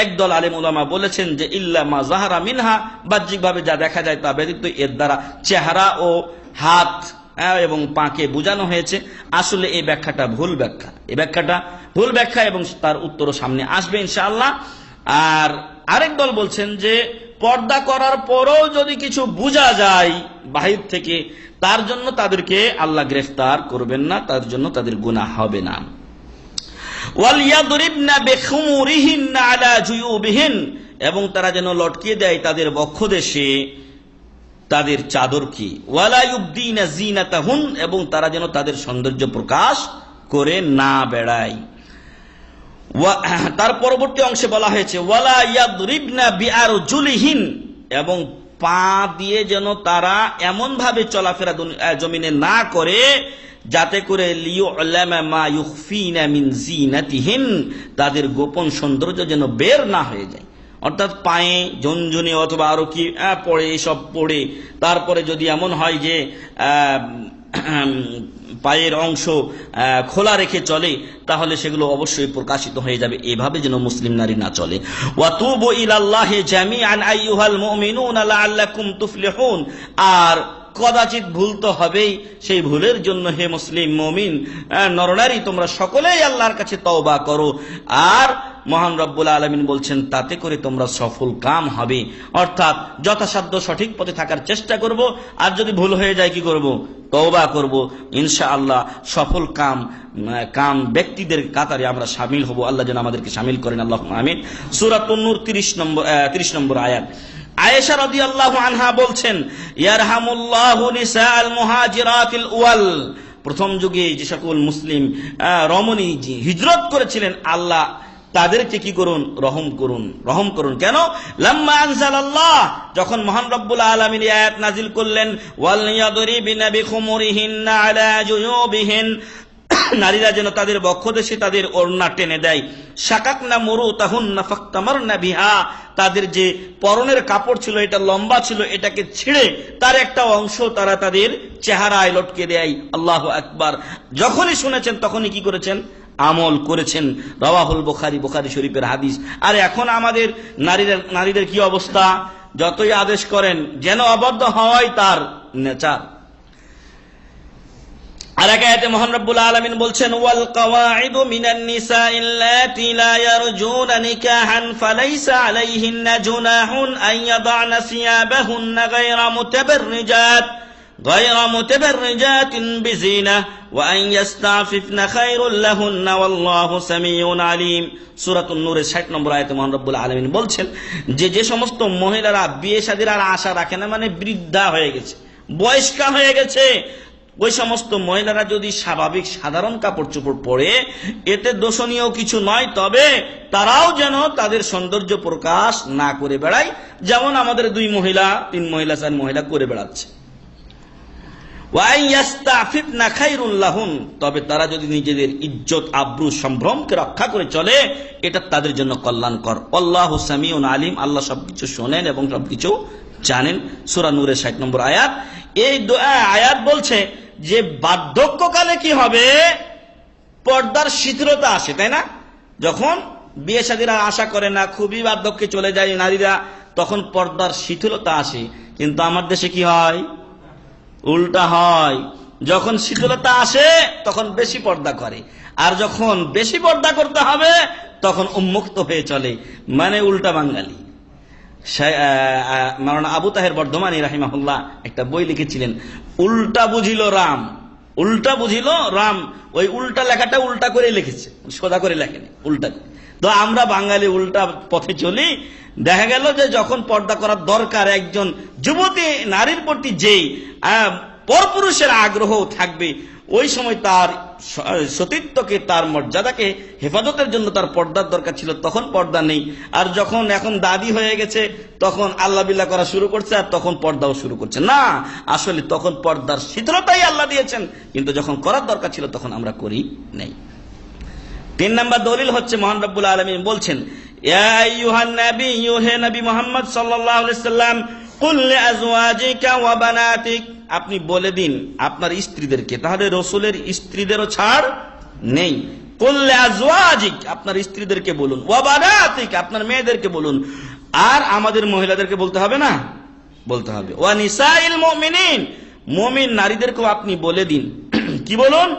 একদল আলেম ওলামা বলেছেন যে ইল্লা মা যাহারা মিনহা, বাহ্যিকভাবে যা দেখা যায় তা ব্যতীত। এর দ্বারা চেহারা ও হাত এবং পাকে বোঝানো হয়েছে। আসলে এই ব্যাখ্যাটা ভুল ব্যাখ্যা, এই ব্যাখ্যাটা ভুল ব্যাখ্যা এবং তার উত্তরও সামনে আসবে ইনশাআল্লাহ। আর আরেক দল বলছেন যে পর্দা করার পরেও যদি কিছু বোঝা যায় বাহির থেকে, তার জন্য তাদেরকে আল্লাহ গ্রেফতার করবেন না, তার জন্য তাদের গুনাহ হবে না। ওয়ালিয়াদরিবনা বিখুমুরিহিন্না আলা জুয়ুবিহিন, এবং তারা যেন লটকিয়ে দেয় তাদের বক্ষদেশে তাদের চাদরকে। ওয়ালা ইউবদিনা জিনাতাহুন, এবং তারা যেন তাদের সৌন্দর্য প্রকাশ করে না বেড়ায়। তার পরবর্তী অংশে বলা হয়েছে ওয়ালা ইয়াদরিবনা বিআরজুলিহিন, এবং পা দিয়ে যেন তারা এমন ভাবে চলাফেরা জমিনে না করে যাতে করে লিউলামা মা ইউখফিনা মিন জিনাতিহিন, তাদের গোপন সৌন্দর্য যেন বের না হয়ে যায়। অর্থাৎ পায়ে ঝুনঝুনি অথবা আরো কি পড়ে, এসব পড়ে তারপরে যদি এমন হয় যে পায়ের অংশ খোলা রেখে চলে, তাহলে সেগুলো অবশ্যই প্রকাশিত হয়ে যাবে। এভাবে যেন মুসলিম নারী না চলে। ওয়াতুবু ইলাল্লাহি জামিআন আইয়ুহাল মুমিনুনা লাআল্লাকুম তুফলিহুন, আর কদাচিৎ ভুল তো হবেই, সেই ভুলের জন্য হে মুসলিম মুমিন নরনারী তোমরা সকলেই আল্লাহর কাছে তওবা করো। আর মহান রব্বুল আলামিন বলছেন তাতে করে তোমরা সফল কাম হবে। অর্থাৎ যথাসাধ্য সঠিক পথে থাকার চেষ্টা করব, আর যদি ভুল হয়ে যায় কি করব? তওবা করব। ইনশাআল্লাহ সফল কাম ব্যক্তিদের কাতারে আমরা শামিল হব। আল্লাহ যেন আমাদেরকে শামিল করেন, আল্লাহুম্মা আমিন। সূরা তুন-নূর 30 নম্বর আয়াত। আয়েশা রাদিয়াল্লাহু আনহা বলছেন ইয়ারহামুল্লাহু নিসাআল মুহাজিরাতিল উওয়াল, প্রথম যুগে যে সকল মুসলিম রমণী হিজরত করেছিলেন আল্লাহ তাদেরকে কি করুন? রহম করুন। কেন? লাম্মা আনজালাল্লাহ, যখন মহান রব্বুল আলামিন এই আয়াত নাজিল করলেন ওয়াল ইয়াদরিবিনা বিখুমুরিহিন্না আলা জুয়ুবিহিন, নারীরা যেন তাদের বক্ষদেশে তাদের ওড়না টেনে দেয়। শাকাকনা মুরুতাহুন্না ফাক্তামারনা বিহা, তাদের যে পরনের কাপড় ছিল এটা লম্বা ছিল, এটাকে ছিঁড়ে তার একটা অংশ তারা তাদের চেহারায় লটকে দেয়। আল্লাহু আকবার। যখনই শুনেছেন তখনই কি করেছেন? আমল করেছেন। রাওয়াহুল বুখারী, বুখারী শরীফের হাদিস। আর এখন আমাদের নারীদের কি অবস্থা? যতই আদেশ করেন যেন অবদ্ধ হওয়াই তার নেচার। আর এক আয়াতে মহান রব্বুল আলামিন বলছেন ওয়াল কাওয়াইদু মিনান নিসাইল্লাতি লা ইয়ারজুনা নিকাহান ফালাইসা আলাইহিন্না জুনাহুন আন ইয়াদা'না সিয়াবাহুন্না গায়রা মুতাবাররিজাতিন বিজিনা ওয়া আন ইস্তাফিফনা খায়রুল লাহুন্না ওয়াল্লাহু সামিউন আলিম। সূরাতুন নূরের 60 নম্বর আয়াতে মহান রব্বুল আলামিন বলছেন যে সমস্ত মহিলারা বিয়ে শাদীর আর আশা রাখে না, মানে বৃদ্ধা হয়ে গেছে, বয়স্কা হয়ে গেছে, ওই সমস্ত মহিলারা যদি স্বাভাবিক সাধারণ কাপড় চোপড় পরে এতে দোষণীয় কিছু নয়, তবে তারাও যেন তাদের সৌন্দর্য প্রকাশ না করে বেড়ায়, যেমন আমাদের 2 মহিলা 3 মহিলা 4 মহিলা করে বেড়াচ্ছে। তবে তারা যদি নিজেদের ইজ্জত আব্রু সম্ভ্রমকে রক্ষা করে চলে, এটা তাদের জন্য কল্যাণকর। আল্লাহু সামিউন আলিম, আল্লাহ সবকিছু শোনেন এবং সবকিছু জানেন। সূরা নূরের 60 নম্বর আয়াত। এই আয়াত বলছে যে বার্ধক্যকালে কি হবে? পর্দার শিথিলতা আসে, তাই না? যখন বিয়ে শাদীরা আশা করে না, খুবই বার্ধক্যে চলে যায় নারীরা, তখন পর্দার শিথিলতা আসে। কিন্তু আমার দেশে কি হয়? উল্টা হয়। যখন শিথিলতা আসে তখন বেশি পর্দা করে, আর যখন বেশি পর্দা করতে হবে তখন উন্মুক্ত হয়ে চলে, মানে উল্টা বাঙালি। মাওলানা আবু তাহের বর্ধমানী রাহিমাহুল্লাহ একটা বই লিখেছিলেন উল্টা বুঝিল রাম। উল্টা বুঝিল রাম, ওই উল্টা লেখাটা উল্টা করে লিখেছে, সোজা করে লেখেনি, উল্টা। তো আমরা বাঙালি উল্টা পথে চলি। দেখা গেল যে যখন পর্দা করার দরকার, একজন যুবতী নারীর প্রতি যেই পরপুরুষের আগ্রহ থাকবে, ওই সময় তার সতীত্বকে, তার মর্যাদাকে হেফাজতের জন্য তার পর্দার দরকার ছিল, তখন পর্দা নেই। আর যখন এখন দাদি হয়ে গেছে তখন আল্লাহ বিল্লাহ করা শুরু করছে, আর তখন পর্দাও শুরু করছে না। আসলে তখন পর্দার শিথিলতাই আল্লাহ দিয়েছেন, কিন্তু যখন করার দরকার ছিল তখন আমরা করি নাই। 3 নম্বর দলিল হচ্ছে মহান রব্বুল আলামিন বলছেন ইয়া আইয়ুহান নাবিয়্যু, হে নবী মুহাম্মদ সাল্লাল্লাহু আলাইহি সাল্লাম, কুল লিআজওয়াজিকা ওয়া বানাতিক, আপনি বলে দিন আপনার স্ত্রীদেরকে। তাহলে রাসূলের স্ত্রীদেরও ছাড় নেই। কুল লিআজওয়াজিক, আপনার স্ত্রীদেরকে বলুন, ওয়া বানাতিক, আপনার মেয়েদেরকে বলুন। আর আমাদের মহিলাদেরকে বলতে হবে না? বলতে হবে। ওয়া নিসাইল মুমিনিন, মুমিন নারীদেরকেও আপনি বলে দিন, কি বলুন,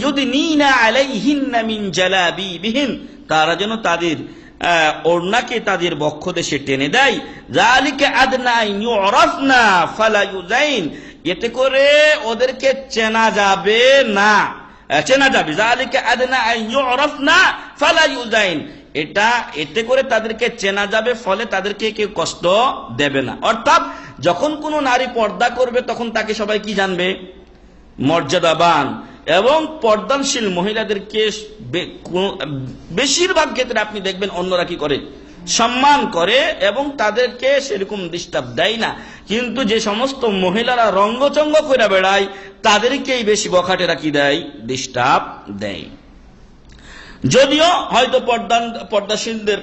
ইউদনিনা আলাইহিন্না মিন জালাবিবিহিন, তারা যেন তাদের ওড়নাকে তাদের বক্ষদেশে টেনে দেয়। যালিকা আদনা ইউরাফনা ফালা ইউজাইন, এতে করে ওদেরকে চেনা যাবে না, চেনা যাবে। যালিকা আদনা ইউরাফনা ফালা ইউজাইন, এতে করে তাদেরকে চেনা যাবে, ফলে তাদেরকে কেউ কষ্ট দেবে না। অর্থাৎ যখন কোনো নারী পর্দা করবে তখন তাকে সবাই কি জানবে, মর্যাদাবান। এবং পর্দানশীল মহিলাদেরকে বেশিরভাগ ক্ষেত্রে আপনি দেখবেন অন্যরা কি করে, সম্মান করে এবং তাদেরকে সেরকম ডিস্টার্ব দেয় না। কিন্তু যে সমস্ত মহিলারা রঙ্গচঙ্গ করে বেড়ায় তাদেরকেই বেশি বখাটেরা কি দেয়, ডিস্টার্ব দেয়। যদিও হয়তো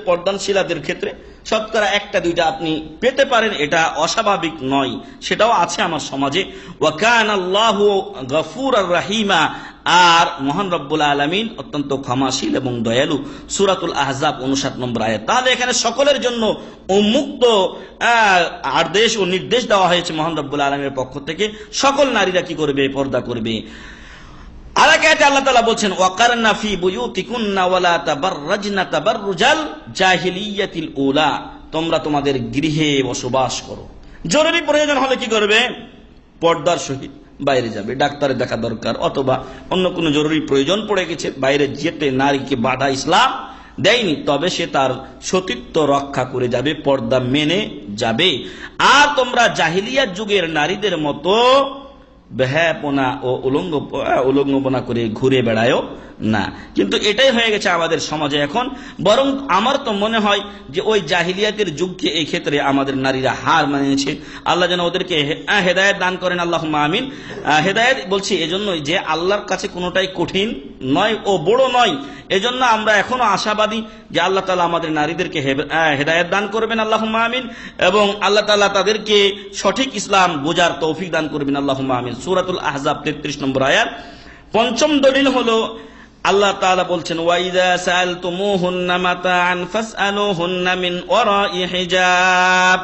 পর্দানশীলাদের ক্ষেত্রে শতকরা একটা দুইটা আপনি পেতে পারেন, এটা অস্বাভাবিক নয়, সেটাও আছে আমার সমাজে। ওয়া কানাল্লাহু গফুরার রাহিমা, আর মহান রব্বুল আলামিন অত্যন্ত ক্ষমাশীল এবং দয়ালু। সূরাতুল আহজাব 59 নম্বর আয়াত। তাহলে এখানে সকলের জন্য উন্মুক্ত আদেশ ও নির্দেশ দেওয়া হয়েছে মহান রব্বুল আলামিনের পক্ষ থেকে, সকল নারীরা কি করবে, পর্দা করবে। আরেক আয়াতে আল্লাহ তাআলা বলছেন, ওয়াকারনা ফি বুয়ুতিকুন্না ওয়ালা তাবাররাজনা তাবাররুজাল জাহিলিয়াতিল উলা, তোমরা তোমাদের গৃহে বসবাস করো। জরুরি প্রয়োজন হলে কি করবে, পর্দার সহিত বাইরে যাবে, ডাক্তারের দেখা দরকার অথবা অন্য কোনো জরুরি প্রয়োজন পড়ে গেছে, বাইরে যেতে নারীকে বাধা ইসলাম দেয়নি, তবে সে তার সতীত্ব রক্ষা করে যাবে, পর্দা মেনে যাবে। আর তোমরা জাহিলিয়াত যুগের নারীদের মতো বেহায়াপনা ও উলঙ্গপনা করে ঘুরে বেড়ায়ও না। কিন্তু এটাই হয়ে গেছে আমাদের সমাজে এখন। বরং আমার তো মনে হয় যে ওই জাহিলিয়াতের যুগকে এই ক্ষেত্রে আমাদের নারীরা হার মানিয়েছে। আল্লাহ যেন ওদেরকে হেদায়েত দান করেন, আল্লাহুম্মা আমিন। হেদায়েত বলছি এজন্যই যে আল্লাহর কাছে কোনোটাই কঠিন নয় ও বড় নয়, এজন্য আমরা এখনো আশাবাদী যে আল্লাহ তাআলা আমাদের নারীদেরকে হেদায়েত দান করবেন, আল্লাহুম্মা আমিন, এবং আল্লাহ তাআলা তাদেরকে সঠিক ইসলাম বোঝার তৌফিক দান করবেন, আল্লাহুম্মা আমিন। সূরাতুল আহজাব 33 নম্বর আয়াত। পঞ্চম দলিল হলো আল্লাহ তাআলা বলছেন, ওয়াইদা সাআলতুমুহুন্না মাতাআন ফাসআলুহুন্না মিন ওয়ারাই হিজাব,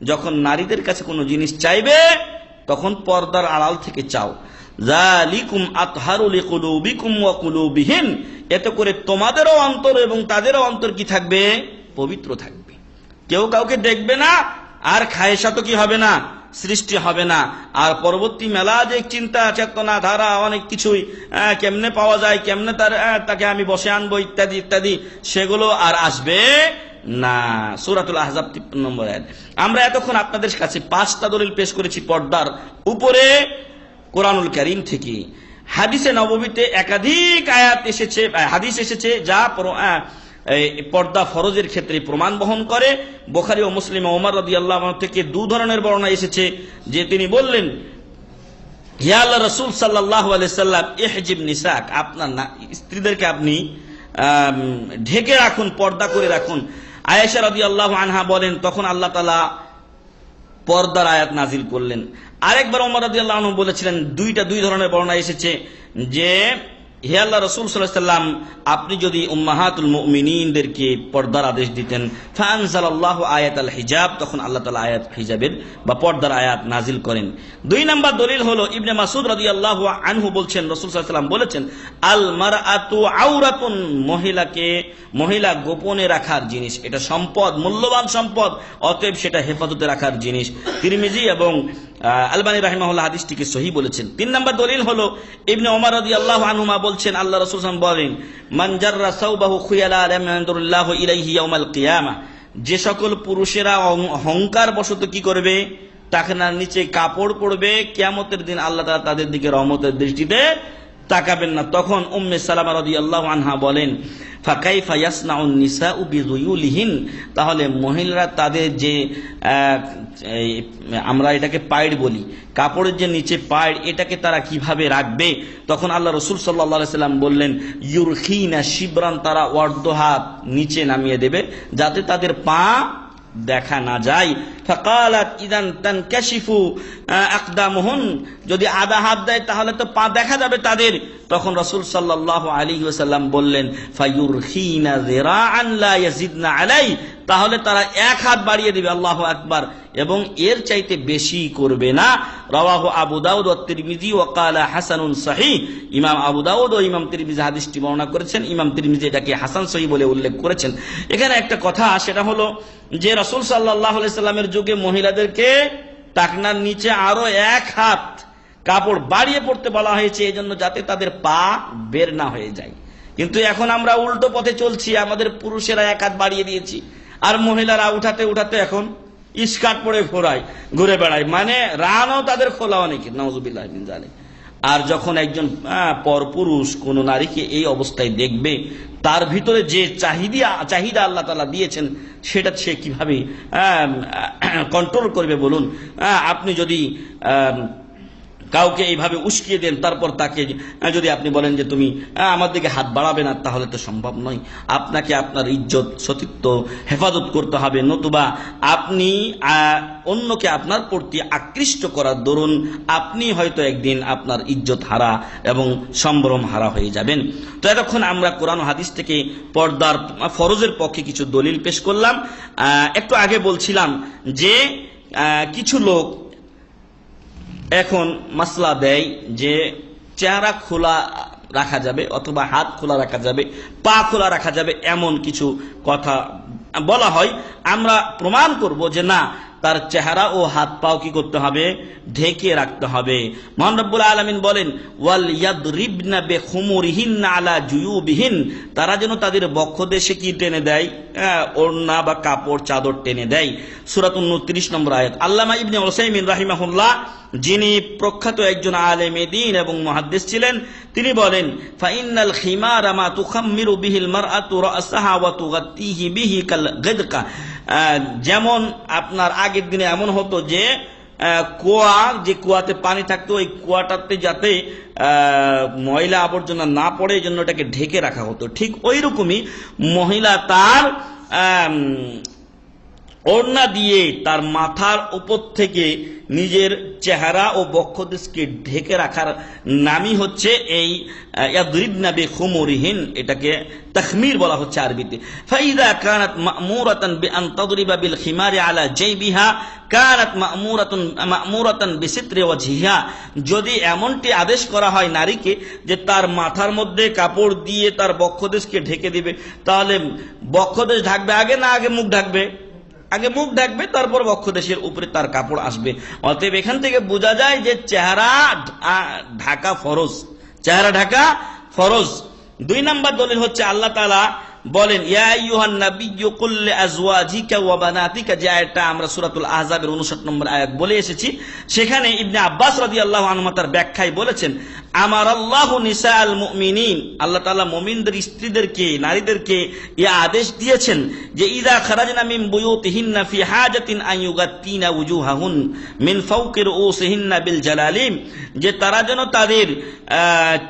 যখন নারীদের কাছে কোনো জিনিস চাইবে তখন পর্দার আড়াল থেকে চাও। যালিকুম আতহারু লিকুলুবিকুম ওয়া কুলুবিহিন, এতে করে তোমাদেরও অন্তর এবং তাদেরও অন্তর কি থাকবে, পবিত্র থাকবে। কেউ কাউকে দেখবে না, আর খায়েশা তো কি হবে না, সৃষ্টি হবে না। আর পরবর্তী মেলা যে চিন্তা চেতনা ধারা অনেক কিছুই কেমনে পাওয়া যায়, কেমনে তাকে আমি বসে আনবো ইত্যাদি ইত্যাদি, সেগুলো আর আসবে না। সূরাতুল আহজাব 53 নম্বর আয়াত। আমরা এতক্ষণ আপনাদের কাছে 5টা দলিল পেশ করেছি পর্দার উপরে কোরআনুল কারীম থেকে। হাদিসে নববীতে একাধিক আয়াত এসেছে, হাদিস এসেছে যা পর্দা ফরজের ক্ষেত্রে প্রমাণ বহন করে। বুখারী ও মুসলিমে ওমর রাদিয়াল্লাহু আনহু থেকে 2 ধরনের বর্ণনা এসেছে যে তিনি বললেন, ইয়া আল্লাহ রাসূল সাল্লাল্লাহু আলাইহি সাল্লাম, ইহজিব নিসাক, আপনার স্ত্রীদেরকে আপনি ঢেকে রাখুন, পর্দা করে রাখুন। আয়েশা রাদিয়াল্লাহু আনহা বলেন, তখন আল্লাহ তাআলা পর্দার আয়াত নাজিল করলেন। আরেকবার ওমর রাদিয়াল্লাহু আনহু বলেছিলেন, 2 ধরনের বর্ণনা এসেছে যে, হে আল্লাহ রাসূল সাল্লাল্লাহু আলাইহি ওয়াসাল্লাম, আপনি যদি উম্মাহাতুল মুমিনিনদেরকে পর্দার আদেশ দিতেন, ফাআনজালাল্লাহু আয়াতাল হিজাব, তখন আল্লাহ তাআলা আয়াত হিজাবের বা পর্দার আয়াত নাজিল করেন। 2 নম্বর দলিল হলো ইবনে মাসউদ রাদিয়াল্লাহু আনহু বলছেন, রাসূল সাল্লাল্লাহু আলাইহি ওয়াসাল্লাম বলেছেন, আল মারআতু আওরাতুন, মহিলা গোপনে রাখার জিনিস, এটা সম্পদ, মূল্যবান সম্পদ, অতএব সেটা হেফাজতে রাখার জিনিস। তিরমিজি এবং আলবানী রাহিমাহুল্লাহ হাদিসটিকে সহিহ বলেছেন। 3 নম্বর দলিল হলো ইবনে ওমর রাদিয়াল্লাহু আনহুমা বলছেন, আল্লাহ রাসূল সাল্লাল্লাহু আলাইহি ওয়াসাল্লাম বলেন, মান জাররা সাওবাহু খুয়ালা লাম ইয়ানদুরুল্লাহু ইলাইহি ইয়াওমাল কিয়ামা, যে সকল পুরুষেরা অহংকার বশত কি করবে, টাকনার নিচে কাপড় পরবে, কিয়ামতের দিন আল্লাহ তাআলা তাদের দিকে রহমতের দৃষ্টিতে তাকাবেন না। তখন উম্মে সালামা রাদিয়াল্লাহু আনহা বলেন, ফাকাইফা ইয়াসনাউন নিসাউ বিযুয়ুলিহিন, তাহলে মহিলারা তাদের যে আমরা এটাকে পাইড় বলি, কাপড়ের যে নিচে পাইড়, এটাকে তারা কিভাবে রাখবে? তখন আল্লাহ রাসূল সাল্লাল্লাহু আলাইহি সাল্লাম বললেন, ইউরখিনা শিবরান, তারা অর্ধহাত নিচে নামিয়ে দেবে যাতে তাদের পা দেখা না যায়। ফাকালাত ইদান তানকাশিফু আকদামুহুন, যদি আধা হাত দেয় তাহলে তো পা দেখা যাবে তাদের। তখন রাসূল সাল্লাল্লাহু আলাইহি ওয়াসাল্লাম বললেন, ফায়ুরখিনা যিরাআন লা ইয়াজিদনা আলাই, তাহলে তারা 1 হাত বাড়িয়ে দিবে, আল্লাহু আকবার, এবং এর চাইতে বেশি করবে না। রাওয়াহু আবু দাউদ ওয়া তিরমিজি ওয়া ক্বালা হাসানুন সহিহ। ইমাম আবু দাউদ ও ইমাম তিরমিজি হাদিসটি বর্ণনা করেছেন, ইমাম তিরমিজি এটাকে হাসান সহিহ বলে উল্লেখ করেছেন। এখানে একটা কথা, সেটা হলো যে রাসূল সাল্লাল্লাহু আলাইহি সাল্লামের যুগে মহিলাদেরকে টাকনার নিচে আরো 1 হাত কাপড় বাড়িয়ে পড়তে বলা হয়েছে, এজন্য যাতে তাদের পা বের না হয়ে যায়। কিন্তু এখন আমরা উল্টো পথে চলছি, আমাদের পুরুষেরা 1 হাত বাড়িয়ে দিয়েছি, আর মহিলারা উঠাতে উঠাতে এখন স্কার্ট পরে ঘুরে বেড়ায়, মানে রানও তাদের খোলা অনেকে, নাউজুবিল্লাহ মিন যালিক। আর যখন একজন পরপুরুষ কোন নারীকে এই অবস্থায় দেখবে, তার ভিতরে যে চাহিদা আল্লাহ তাআলা দিয়েছেন সেটা সে কিভাবে কন্ট্রোল করবে বলুন? আপনি যদি কাউকে এইভাবে উস্কিয়ে দেন, তারপর তাকে যদি আপনি বলেন যে তুমি আমার দিকে হাত বাড়াবে না, তাহলে তো সম্ভব নয়। আপনাকে আপনার ইজ্জত সতীত্ব হেফাজত করতে হবে, নতুবা আপনি অন্যকে আপনার প্রতি আকৃষ্ট করার দরুন আপনি হয়তো একদিন আপনার ইজ্জত হারা এবং সম্ভ্রম হারা হয়ে যাবেন। তো এতক্ষণ আমরা কোরআন ও হাদিস থেকে পর্দার ফরজের পক্ষে কিছু দলিল পেশ করলাম। একটু আগে বলছিলাম যে কিছু লোক এখন মাসলা দেয় যে চেহারা খোলা রাখা যাবে অথবা হাত খোলা রাখা যাবে, পা খোলা রাখা যাবে, এমন কিছু কথা বলা হয়। আমরা প্রমাণ করব যে না, তার চেহারা ও হাত পাও কি করতে হবে? ঢেকে রাখতে হবে। মহান রব্বুল আলামিন বলেন, ওয়াল ইয়াদরিবনা বিখুমুরিহিন্না আলা জুয়ুবিহিন, তারা যেন তাদের বক্ষদেশে কি টেনে দেয়? ওড়না বা কাপড় চাদর টেনে দেয়। সূরাতুন নূর 30 নম্বর আয়াত। আল্লামা ইবনে উসাইমিন রাহিমাহুল্লাহ, যিনি প্রখ্যাত একজন আলেমে দ্বীন এবং মুহাদ্দিস ছিলেন, তিনি বলেন, ফাইনাল খিমারা মা তুখাম্মিরু বিহিল মারআতু রাসাহা ওয়া তুগাত্তিহি বিহি কাল গদকা। যেমন আপনার আগের দিনে এমন হতো যে কুয়াতে পানি থাকতো, ওই কুয়াটাতে যাতে ময়লা আবর্জনা না পড়ে, এই জন্য এটাকে ঢেকে রাখা হতো। ঠিক ওই রকমই মহিলা তার ওড়না দিয়ে তার মাথার উপর থেকে নিজের চেহারা ও বক্ষদেশকে ঢেকে রাখার নামই হচ্ছে এই ইয়াদরিবনা বিখুমুরিহিন, এটাকে তাখমির বলা হচ্ছে আরবিতে। ফাইদা কানাত মা'মুরাতান বিআন তাদরিবা বিল খিমারি আলা জাইবিহা কানাত মা'মুরাতান বিসিত্রি ওয়াজহিহা, যদি এমনটি আদেশ করা হয় নারীকে যে তার মাথার মধ্যে কাপড় দিয়ে তার বক্ষদেশকে ঢেকে দিবে, তাহলে বক্ষদেশ ঢাকবে আগে না আগে মুখ ঢাকবে? আগে মুখ ঢাকবে, তারপর বক্ষদেশের উপরে তার কাপড় আসবে। অতএব এখান থেকে বোঝা যায় যে চেহারা ঢাকা ফরজ, চেহারা ঢাকা ফরজ। 2 নম্বর দলিল হচ্ছে আল্লাহ তাআলা বলেন, ইয়া আইয়ুহান নাবিয়্যু কুল লিআজওয়াজিকা ওয়া বানাতিকা, যে আয়াতটা আমরা সূরাতুল আহজাবের 59 নম্বর আয়াত বলে এসেছি। সেখানে ইবনে আব্বাস রাদিয়াল্লাহু আনহু তার ব্যাখ্যায় বলেছেন, আমারাল্লাহু নিসাআল মুমিনিন, আল্লাহ তাআলা মুমিনদের স্ত্রীদেরকে, নারীদেরকে এই আদেশ দিয়েছেন যে ইযা খারাজনা মিন বুয়ুতিহিন্না ফি হাজাতিন আন ইউগাত্তিনা উজুহাহুন মিন ফাওকি রুউসিহিন্না বিল জালালিম, যে তারা যেন তাদের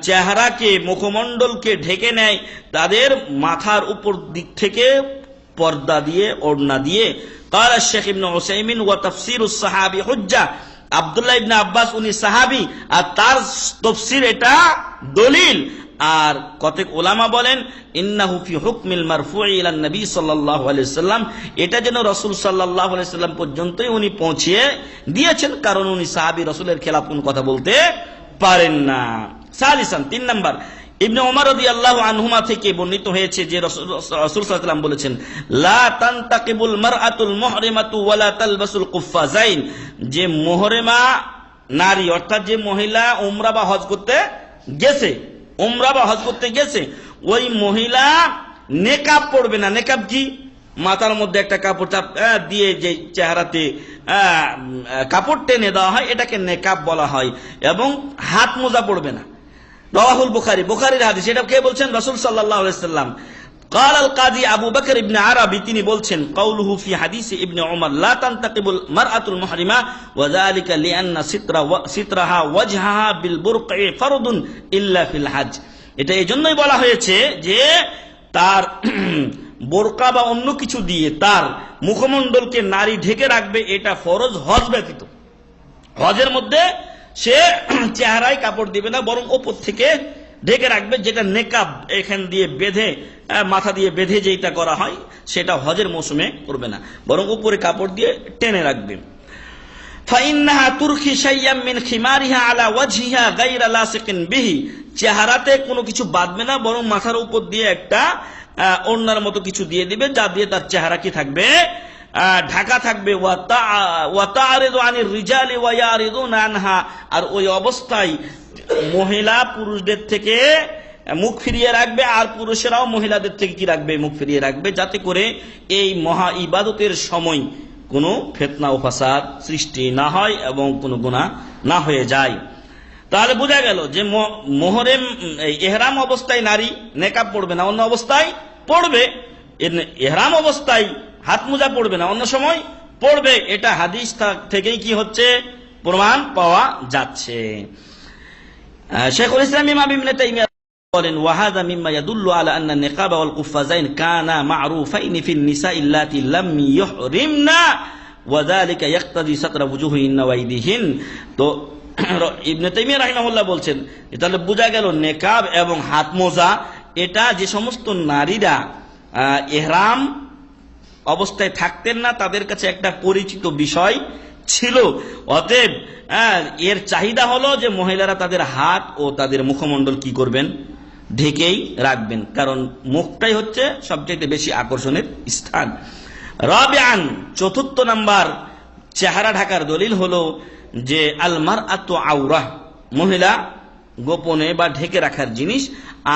চেহারাকে, মুখমণ্ডলকে ঢেকে নেয় তাদের মাথার উপর দিক থেকে পর্দা দিয়ে, ওড়না দিয়ে। قال الشيخ ابن عثيمين وتفسير الصحابي حجة, আব্দুল্লাহ ইবনে আব্বাস উনি সাহাবী, আর তার তাফসীর এটা দলিল। আর কতক উলামা বলেন, ইন্নাহু ফি হুকমিল মারফুই ইলা নবী সাল্লাল্লাহু আলাইহি সাল্লাম, এটা যেন রাসূল সাল্লাল্লাহু আলাইহি সাল্লাম পর্যন্তই উনি পৌঁছিয়ে দিয়েছেন, কারণ উনি সাহাবী, রাসূলের খেলাফ কোন কথা বলতে পারেন না। সালিসান 3 নাম্বার, ইবনে ওমর রাদিয়াল্লাহু আনহুমা থেকে বর্ণিত হয়েছে যে রাসূল সাল্লাল্লাহু আলাইহি ওয়াসাল্লাম বলেছেন, লা তানতাকিবুল মারআতুল মুহরিমাতু ওয়ালা তালবাসুল কুফফাজাইন, যে মুহরিমা নারী অর্থাৎ যে মহিলা উমরা বা হজ করতে গেছে, ওই মহিলা নেকাব পড়বে না। নেকাব কি? মাথার মধ্যে একটা কাপড় দিয়ে যে চেহারাতে কাপড় টেনে দেওয়া হয়, এটাকে নেকাব বলা হয়। এবং হাত মোজা পড়বে না। রাওয়াহুল বুখারী, বুখারীর হাদিস। এটা কে বলছেন? রাসূল সাল্লাল্লাহু আলাইহি সাল্লাম। قال القاضي ابو بكر ابن عربي, তিনি বলছেন, قوله في حديث ابن عمر لا تنتقب المرأة المحرمة وذلك لأن سترها وجهها بالبرقع فرض إلا في الحج, এটা এজন্যই বলা হয়েছে যে তার বোরকা বা অন্য কিছু দিয়ে তার মুখমণ্ডলকে নারী ঢেকে রাখবে, এটা ফরজ হজ ব্যতীত। হজের মধ্যে সে চেহারায় কাপড় দিবে না, বরং ওপর থেকে ঢেকে রাখবে, যেটা নেকাব এখান দিয়ে বেঁধে মাথা দিয়ে বেঁধে যেটা করা হয় সেটা হজের মৌসুমে করবে না, বরং উপরে কাপড় দিয়ে টেনে রাখবে। ফাইন্নাহা তুরখি শাইয়াম মিন খিমারিহা আলা ওয়াজহিহা গায়রা লাসিকিন বিহি, চেহারাতে কোনো কিছু বাঁধবে না, বরং মাথার উপর দিয়ে একটা ওড়নার মতো কিছু দিয়ে দিবে, যা দিয়ে তার চেহারা কি থাকবে, ঢাকা থাকবে। ওয়া তা'রিদু আনির রিজালি ওয়া ইয়ারিদুনা আনহা, আর ওই অবস্থায় মহিলা পুরুষদের থেকে মুখ ফিরিয়ে রাখবে, আর পুরুষেরাও মহিলাদের থেকে কি রাখবে, মুখ ফিরিয়ে রাখবে, যাতে করে এই মহা ইবাদতের সময় কোনো ফিতনা ও ফাসাদ সৃষ্টি না হয় এবং কোনো গুনাহ না হয়ে যায়। তাহলে বোঝা গেল যে মুহররম ইহরাম অবস্থায় নারী নেকাব পড়বে না, অন্য অবস্থায় পড়বে। ইহরাম অবস্থায় হাত মোজা পড়বে না, অন্য সময় পড়বে। এটা হাদিস থেকেই কি হচ্ছে, প্রমাণ পাওয়া যাচ্ছে। শেখুল ইসলাম ইমাম ইবনে তাইমিয়া বলেন, ওয়াহাদা মিম্মা ইয়াদুল্লু আলা আন্না নিকাব ওয়াল কুফাযাইন কানা মা'রুফাইন ফিন নিসাই আল্লাতী লাম ইহরিমনা ওয়া যালিকা ইয়াকতাদি সাতরা ওয়ুজুহিহিন্না ওয়া আইদিহিন। তো ইবনে তাইমিয়া রাহিমাহুল্লাহ বলছেন, তাহলে বোঝা গেল নেকাব এবং হাত মোজা এটা যে সমস্ত নারীরা ইহরাম অবস্থায় থাকতেন না তাদের কাছে একটা পরিচিত বিষয় ছিল। অতএব এর চাহিদা হলো যে মহিলারা তাদের হাত ও তাদের মুখমণ্ডল কি করবেন, ঢেকেই রাখবেন, কারণ মুখটাই হচ্ছে সবচেয়ে বেশি আকর্ষণের স্থান। রাবিআন, চতুর্থ নাম্বার চেহারা ঢাকার দলিল হলো যে আল মারআতু আওরা, মহিলা গোপনে বা ঢেকে রাখার জিনিস,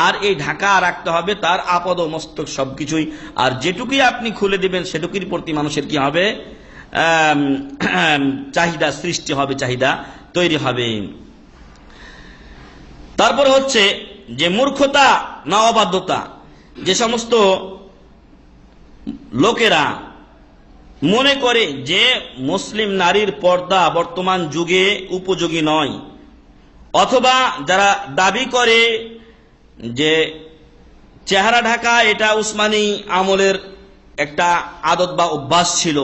আর এই ঢাকা রাখতে হবে তার আপদ মস্তক সবকিছুই, আর যেটুকুই আপনি খুলে দিবেন সেটুকুর প্রতি মানুষের কি হবে, চাহিদা সৃষ্টি হবে, চাহিদা তৈরি হবে। তারপর হচ্ছে যে মূর্খতা না অবাধ্যতা, যে সমস্ত লোকেরা মনে করে যে মুসলিম নারীর পর্দা বর্তমান যুগে উপযোগী নয়, অথবা যারা দাবি করে যে চেহারা ঢাকা এটা উসমানী আমলের একটা আদত বা অভ্যাস ছিল,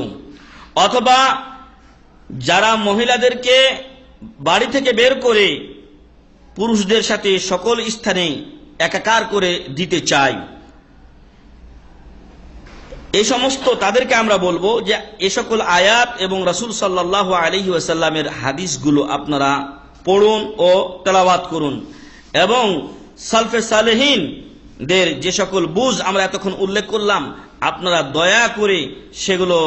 অথবা যারা মহিলাদেরকে বাড়ি থেকে বের করে পুরুষদের সাথে সকল স্থানে একাকার করে দিতে চায়, এই সমস্ত তাদেরকে আমরা বলবো যে এ সকল আয়াত এবং রাসূল সাল্লাল্লাহু আলাইহি ওয়াসাল্লামের হাদিসগুলো আপনারা পড়ুন ও তেলাওয়াত করুন, এবং সালফে সালেহিনদের যে সকল বুঝ আমরা এতক্ষণ উল্লেখ করলাম আপনারা দয়া করে সেগুলো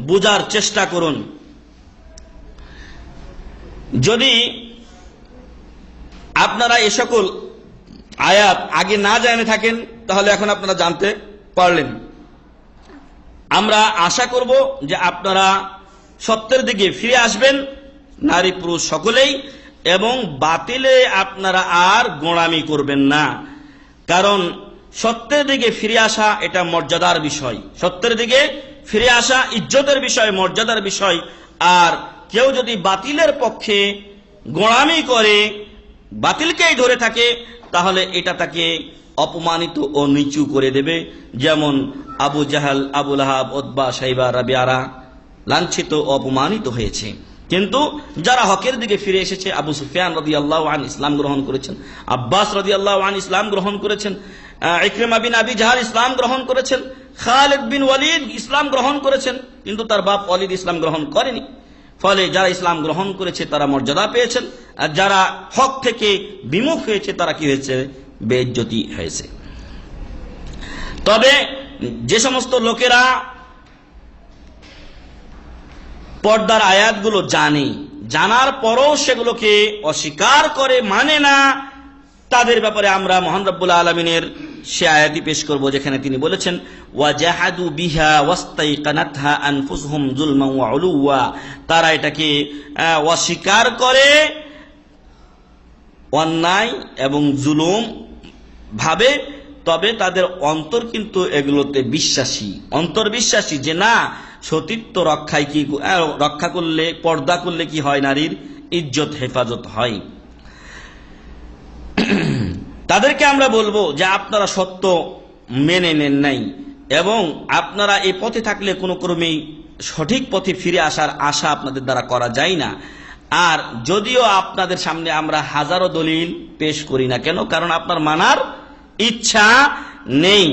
বোঝার চেষ্টা করুন। যদি আপনারা এ সকল আয়াত আগে না জেনে থাকেন তাহলে এখন আপনারা জানতে পারলেন। আমরা আশা করব যে আপনারা সত্যের দিকে ফিরে আসবেন, নারী পুরুষ সকলেই, এবং বাতিলে আপনারা আর গোঁড়ামি করবেন না, কারণ সত্যের দিকে ফিরে আসা এটা মর্যাদার বিষয়, সত্যের দিকে ফিরে আসা ইজ্জতের বিষয়, মর্যাদার বিষয়। আর কেউ যদি বাতিলের পক্ষে গোঁড়ামি করে, বাতিলকেই ধরে থাকে, তাহলে এটা তাকে অপমানিত ও নিচু করে দেবে। যেমন আবু জাহাল, আবু লাহাব, উতবা, শাইবা, রাবিআরা লাঞ্ছিত ও অপমানিত হয়েছে। কিন্তু যারা হকের দিকে ফিরে এসেছে, আবু সুফিয়ান রাদিয়াল্লাহু আনহু ইসলাম গ্রহণ করেছেন, আব্বাস রাদিয়াল্লাহু আনহু ইসলাম গ্রহণ করেছেন, ইকরিমা বিন আবি জাহল ইসলাম গ্রহণ করেছেন, খালিদ বিন ওয়ালিদ ইসলাম গ্রহণ করেছেন, কিন্তু তার বাপ ওয়ালিদ ইসলাম গ্রহণ করেনি। ফলে যারা ইসলাম গ্রহণ করেছে তারা মর্যাদা পেয়েছেন, আর যারা হক থেকে বিমুখ হয়েছে তারা কি হয়েছে, বেইজ্জতি হয়েছে। তবে যে সমস্ত লোকেরা পর্দার আয়াতগুলো জানে, জানার পরও সেগুলোকে অস্বীকার করে, মানে না, তাদের ব্যাপারে আমরা মহান রব্বুল আলামিনের সে আয়াতই পেশ করব যেখানে তিনি বলেছেন, ওয়াজাহাদু বিহা ওয়াস্তাইকানাতহা আনফুসুহুম যুলমান ওয়া উলুওয়া, তারা এটাকে অস্বীকার করে অন্যায় এবং জুলুম ভাবে, তবে তাদের অন্তর কিন্তু এগুলোতে বিশ্বাসী, অন্তর্বিশ্বাসী যে না, সতীত্ব রক্ষায় কি রক্ষা করলে, পর্দা করলে কি হয়, নারীর ইজ্জত হেফাজত হয়। তাদেরকে আমরা বলবো যে আপনারা সত্য মেনে নেন নাই, এবং আপনারা এই পথে থাকলে কোনো ক্রমেই সঠিক পথে ফিরে আসার আশা আপনাদের দ্বারা করা যায় না। আর যদিও আপনাদের সামনে আমরা হাজারো দলিল পেশ করি না কেন, কারণ আপনার মানার ইচ্ছা নেই,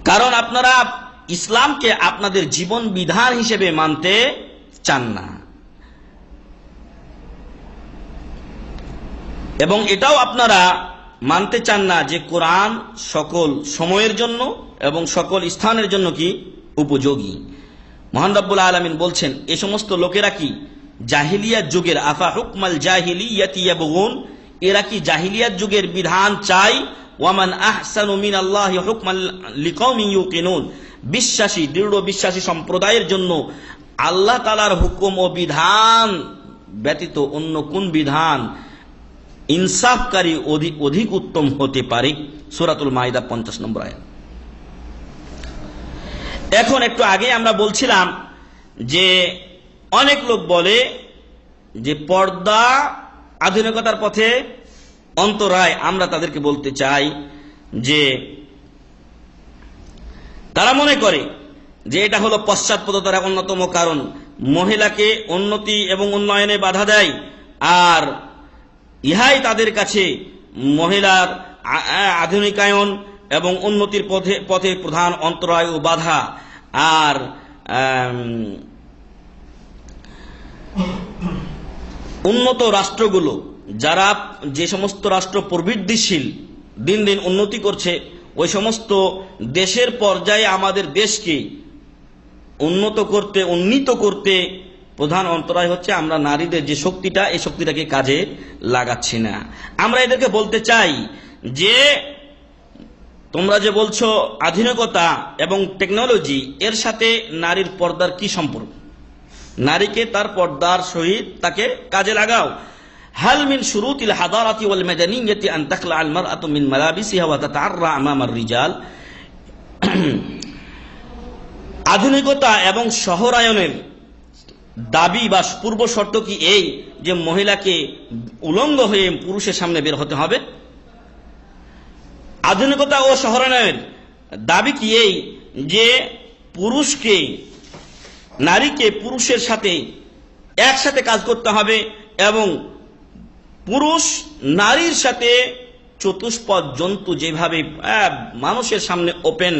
কারণ আপনারা ইসলামকে আপনাদের জীবন বিধান হিসেবে মানতে চান না। এবং এটাও আপনারা মানতে চান না যে কোরআন সকল সময়ের জন্য এবং সকল স্থানের জন্য কি উপযোগী। মহান রব্বুল আলামিন বলছেন, এ সমস্ত লোকেরা কি জাহিলিয়াত যুগের, আফা হুকমাল জাহিলিয়াতি ইয়াবগুন, এরা কি জাহিলিয়াত যুগের বিধান চায়? ওয়ামান আহসানু মিনাল্লাহি হুকমান লিকাউমিন ইউকিনুন, বিশ্বাসী দৃঢ় বিশ্বাসী সম্প্রদায়ের জন্য আল্লাহ তাআলার হুকুম ও বিধান ব্যতীত অন্য কোন বিধান ইনসাফকারী অধিক উত্তম হতে পারে? সূরাতুল মাইদা 50 নম্বর আয়াত। এখন একটু আগে আমরা বলছিলাম যে অনেক লোক বলে যে পর্দা আধুনিকতার পথে অন্তরায়। আমরা তাদেরকে বলতে চাই যে তারা মনে করে যে এটা হলো পশ্চাৎপদতার অন্যতম কারণ, মহিলাকে উন্নতি এবং উন্নয়নে বাধা দেয়, আর ইহাই তাদের কাছে মহিলার আধুনিকায়ন এবং উন্নতির পথে প্রধান অন্তরায় ও বাধা। আর উন্নত রাষ্ট্রগুলো, যারা যে সমস্ত রাষ্ট্র প্রবৃদ্ধিশীল দিন দিন উন্নতি করছে, ওই সমস্ত দেশের পর্যায়ে আমাদের দেশকে উন্নীত করতে প্রধান অন্তরায় হচ্ছে আমরা নারীদের যে শক্তিটা, এই শক্তিটাকে কাজে লাগাচ্ছি না। আমরা এদেরকে বলতে চাই যে তোমরা যে বলছো আধুনিকতা এবং টেকনোলজি, এর সাথে নারীর পর্দার কি সম্পর্ক? নারীকে তার পর্দার সহিত তাকে কাজে লাগাও। হাল মিন শুরুতিল হাদারাতি ওয়াল মাদানিয়্যাতি আন তাখলা আল মারআতু মিন মালাবিসিহা ওয়া তাতাআররা আমামা আর রিজাল। আধুনিকতা এবং শহরায়নের দাবি বা পূর্ব শর্ত কি এই যে মহিলাকে উলঙ্গ হয়ে পুরুষের সামনে বের হতে হবে? আধুনিকতা ও শহরায়নের দাবি কি এই যে নারীকে পুরুষের সাথে একসাথে কাজ করতে হবে এবং পুরুষ নারীর সাথে চতুষ্পদ জন্তু যেভাবে মানুষের সামনে ওপেন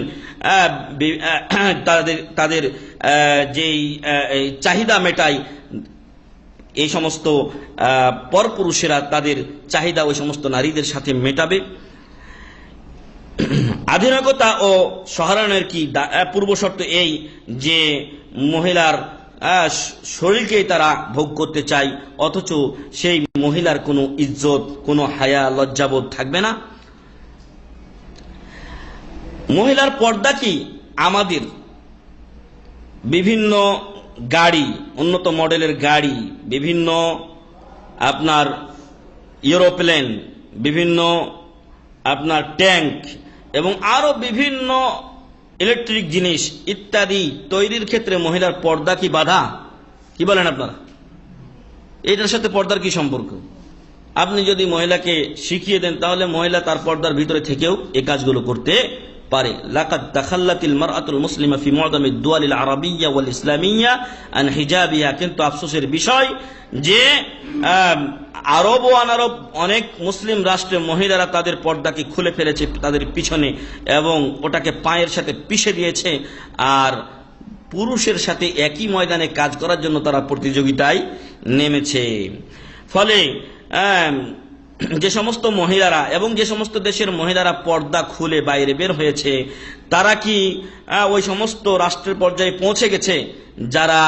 তাদের যেই চাহিদা মেটায়, এই সমস্ত পরপুরুষেরা তাদের চাহিদা ওই সমস্ত নারীদের সাথে মেটাবে। আধুনিকতা ও শহরায়নের কি পূর্ব শর্ত এই যে মহিলার শরীরকেই তারা ভোগ করতে চায়, অথচ সেই মহিলার কোনো ইজ্জত, কোনো হায়া, লজ্জাবোধ থাকবে না? মহিলার পর্দা কি আমাদের বিভিন্ন গাড়ি, উন্নত মডেলের গাড়ি, বিভিন্ন আপনার এরোপ্লেন, বিভিন্ন আপনার ট্যাঙ্ক এবং আরো বিভিন্ন ইলেকট্রিক জিনিস ইত্যাদি তৈরির ক্ষেত্রে মহিলার পর্দা কি বাধা? কি বলেন আপনারা? এটার সাথে পর্দার কি সম্পর্ক? আপনি যদি মহিলাকে শিখিয়ে দেন তাহলে মহিলা তার পর্দার ভিতরে থেকেও এই কাজগুলো করতে পারে। লাকাদ তাখাল্লাতিল মারআতুল মুসলিমা ফি মুআযামিদ দুওয়ালিল আরাবিয়্যা ওয়াল ইসলামিয়্যা আন হিজাবিহা। কিন্তু আফসোসের বিষয় যে আরব ও অনারব অনেক মুসলিম রাষ্ট্রে মহিলারা তাদের পর্দাকে খুলে ফেলেছে তাদের পিছনে এবং ওটাকে পায়ের সাথে পিষে দিয়েছে, আর পুরুষের সাথে একই ময়দানে কাজ করার জন্য তারা প্রতিযোগিতায় নেমেছে। ফলে যে সমস্ত মহিলারা এবং যে সমস্ত দেশের মহিলারা পর্দা খুলে বাইরে বের হয়েছে, তারা কি ওই সমস্ত রাষ্ট্রের পর্যায়ে পৌঁছে গেছে যারা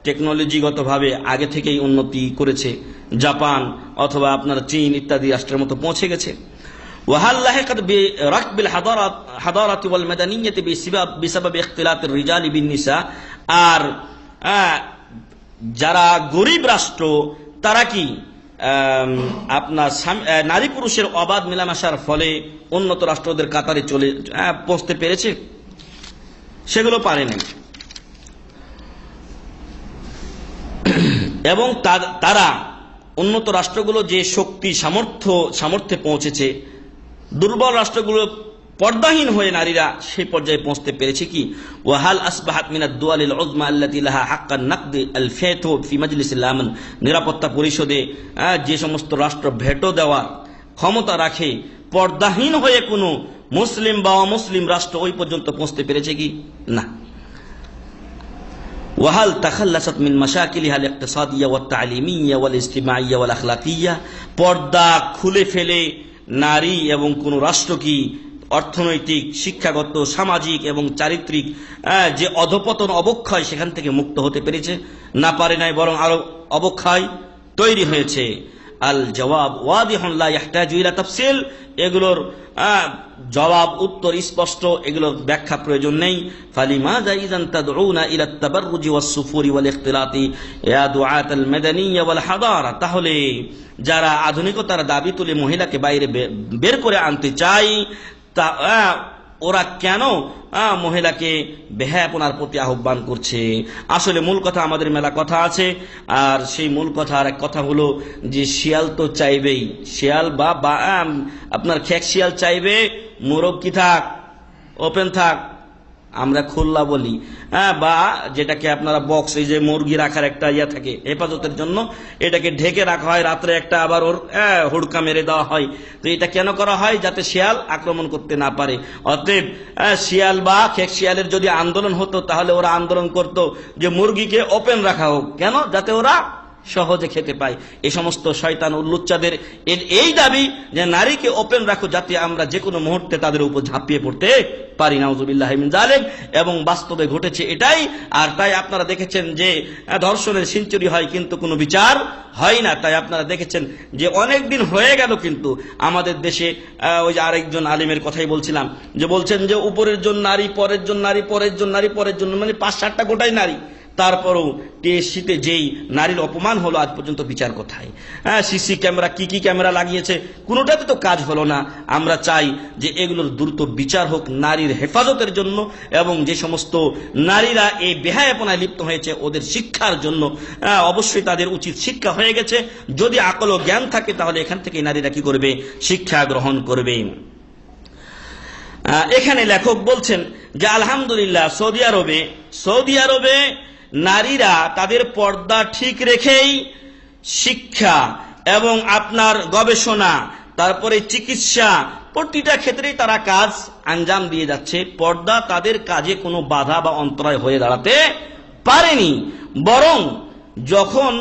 টেকনোলজিগতভাবে আগে থেকেই উন্নতি করেছে? জাপান অথবা আপনার চীন ইত্যাদি রাষ্ট্রের মতো পৌঁছে গেছে। ওয়াহাল লাহিকাত বিরাকবিল হাদারাতি ওয়াল মাদানিয়্যাতি বিসাবাব ইখতিলাতির রিজালি বিন নিসা। আর যারা গরিব রাষ্ট্র তারা কি আপনার নারী পুরুষের অবাধ মেলামেশার ফলে উন্নত রাষ্ট্রদের কাতারে চলে পৌঁছতে পেরেছে? সেগুলো পারেনি। এবং তারা উন্নত রাষ্ট্রগুলো যে শক্তি সামর্থ্যে পৌঁছেছে, দুর্বল রাষ্ট্রগুলো পর্দাহীন হয়ে নারীরা সেই পর্যায়ে পৌঁছতে পেরেছে কি? ওয়াহাল আসবাহাত মিনাদ দুয়ালিল উযমা আল্লাতী লাহা হাক্কান নাকদি আল ফিতু ফি মাজলিসিল আমন, নিরাপত্তা পরিষদে যে সমস্ত রাষ্ট্র ভেটো দেওয়ার ক্ষমতা রাখে, পর্দাহীন হয়ে কোনো মুসলিম বা অমুসলিম রাষ্ট্র ওই পর্যন্ত পৌঁছতে পেরেছে কি? না। ওয়াহাল তাখাল্লাসাত মিন মাশাকিলিহা আল ইকতিসাদিয়্যা ওয়াত তা'লিমিয়্যা ওয়াল ইজতিমাইয়্যা ওয়াল আখলাকিয়্যা, পর্দা খুলে ফেলে নারী এবং কোন রাষ্ট্র কি অর্থনৈতিক, শিক্ষাগত, সামাজিক এবং চারিত্রিক যে অধপতন, অবক্ষয় সেখান থেকে মুক্ত হতে পেরেছে? না পারে নাই, বরং আরো অবক্ষয় তৈরি হয়েছে। আল জবাব ওয়াদিহুন লা ইয়াহতাজু ইলা তাফসিল, এগুলোর জবাব উত্তর স্পষ্ট, এগুলোর ব্যাখ্যা প্রয়োজন নেই। ফালিমাযা ইযান তাদউনা ইলা তাবাররুজি ওয়াস সুফুরি ওয়াল ইখতিলাতি ইয়া দুআত আল মাদানিয়্যা ওয়াল হাদারা, তাহলে যারা আধুনিকতার দাবি তুলে মহিলাকে বাইরে বের করে আনতে চায়, তা ওরা কেন মহিলাকে বেহায়াপনার প্রতি আহ্বান করছে? আসলে মূল কথা, আমাদের মেলা কথা আছে, আর সেই মূল কথা আর এক কথা হলো যে শিয়াল তো চাইবেই, শিয়াল বা আপনার খেক শিয়াল চাইবে মোরগ কি থাক, ওপেন থাক, আমরা খোল্লা বলি, বা যেটাকে আপনারা বক্স, এই যে মুরগি রাখার একটা ইয়া থাকে হেফাজতের জন্য, এটাকে ঢেকে রাখা হয়, রাত্রে একটা আবার ওর হুড়কা মেরে দেওয়া হয়। তো এটা কেন করা হয়? যাতে শিয়াল আক্রমণ করতে না পারে। অতএব শিয়াল বা খেক শিয়ালের যদি আন্দোলন হতো, তাহলে ওরা আন্দোলন করত যে মুরগিকে ওপেন রাখা হোক, কেন? যাতে ওরা সহজে খেতে পায়। এই সমস্ত শয়তান উল্লুচ্চাদের এই দাবি যে নারীকে ওপেন রাখো, যাতে আমরা যে কোনো মুহূর্তে তাদের উপর ঝাঁপিয়ে পড়তে পারি। নাউযুবিল্লাহি মিন যালিক। এবং বাস্তবে ঘটেছে এটাই। আর তাই আপনারা দেখেছেন যে ধর্ষণের সেঞ্চুরি হয় কিন্তু কোনো বিচার হয় না। তাই আপনারা দেখেছেন যে অনেক দিন হয়ে গেল কিন্তু আমাদের দেশে, ওই যে আরেকজন আলিমের কথাই বলছিলাম, যে বলছেন যে উপরের জন নারী, পরের জন নারী, পরের জন নারী, পরের জন, মানে ৫-৭টা গোটাই নারী। তারপরও টিএসসিতে যেই নারীর অপমান হলো, আজ পর্যন্ত বিচার কোথায়? সিসি ক্যামেরা, কি ক্যামেরা লাগিয়েছে, কোনোটাতে তো কাজ হলো না। আমরা চাই যে এগুলোর দ্রুত বিচার হোক নারীর হেফাজতের জন্য, এবং যে সমস্ত নারীরা এই বেহায়াপনায় লিপ্ত হয়েছে ওদের শিক্ষার জন্য। অবশ্যই তাদের উচিত শিক্ষা হয়ে গেছে। যদি আকল ও জ্ঞান থাকে তাহলে এখান থেকে নারীরা কি করবে? শিক্ষা গ্রহণ করবে। এখানে লেখক বলছেন যে আলহামদুলিল্লাহ সৌদি আরবে নারীরা তাদের পর্দা ঠিক রেখেই শিক্ষা এবং আপনার গবেষণা, তারপরে চিকিৎসা, প্রতিটা ক্ষেত্রেই তারা কাজ আঞ্জাম দিয়ে যাচ্ছে। পর্দা তাদের কাজে কোনো বাধা বা অন্তরায় হয়ে দাঁড়াতে পারেনি। বরং যখন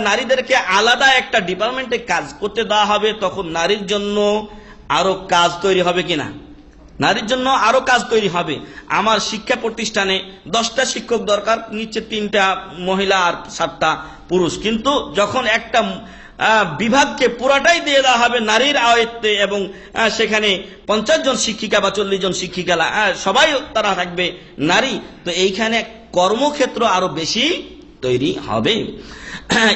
নারীদেরকে আলাদা একটা ডিপার্টমেন্টে কাজ করতে দেওয়া হবে, তখন নারীর জন্য আরো কাজ তৈরি হবে কিনা? নারীর জন্য আরো কাজ তৈরি হবে। আমার শিক্ষা প্রতিষ্ঠানে 10টা শিক্ষক দরকার, নিচে 3টা মহিলা আর 7টা পুরুষ। কিন্তু যখন একটা বিভাগকে পুরাটাই দিয়ে দেওয়া হবে নারীর আয়ত্তে, এবং সেখানে 50 জন শিক্ষিকা বা 40 জন শিক্ষিকা, সবাই তারা থাকবে নারী, তো এইখানে কর্মক্ষেত্র আরো বেশি তৈরি হবে।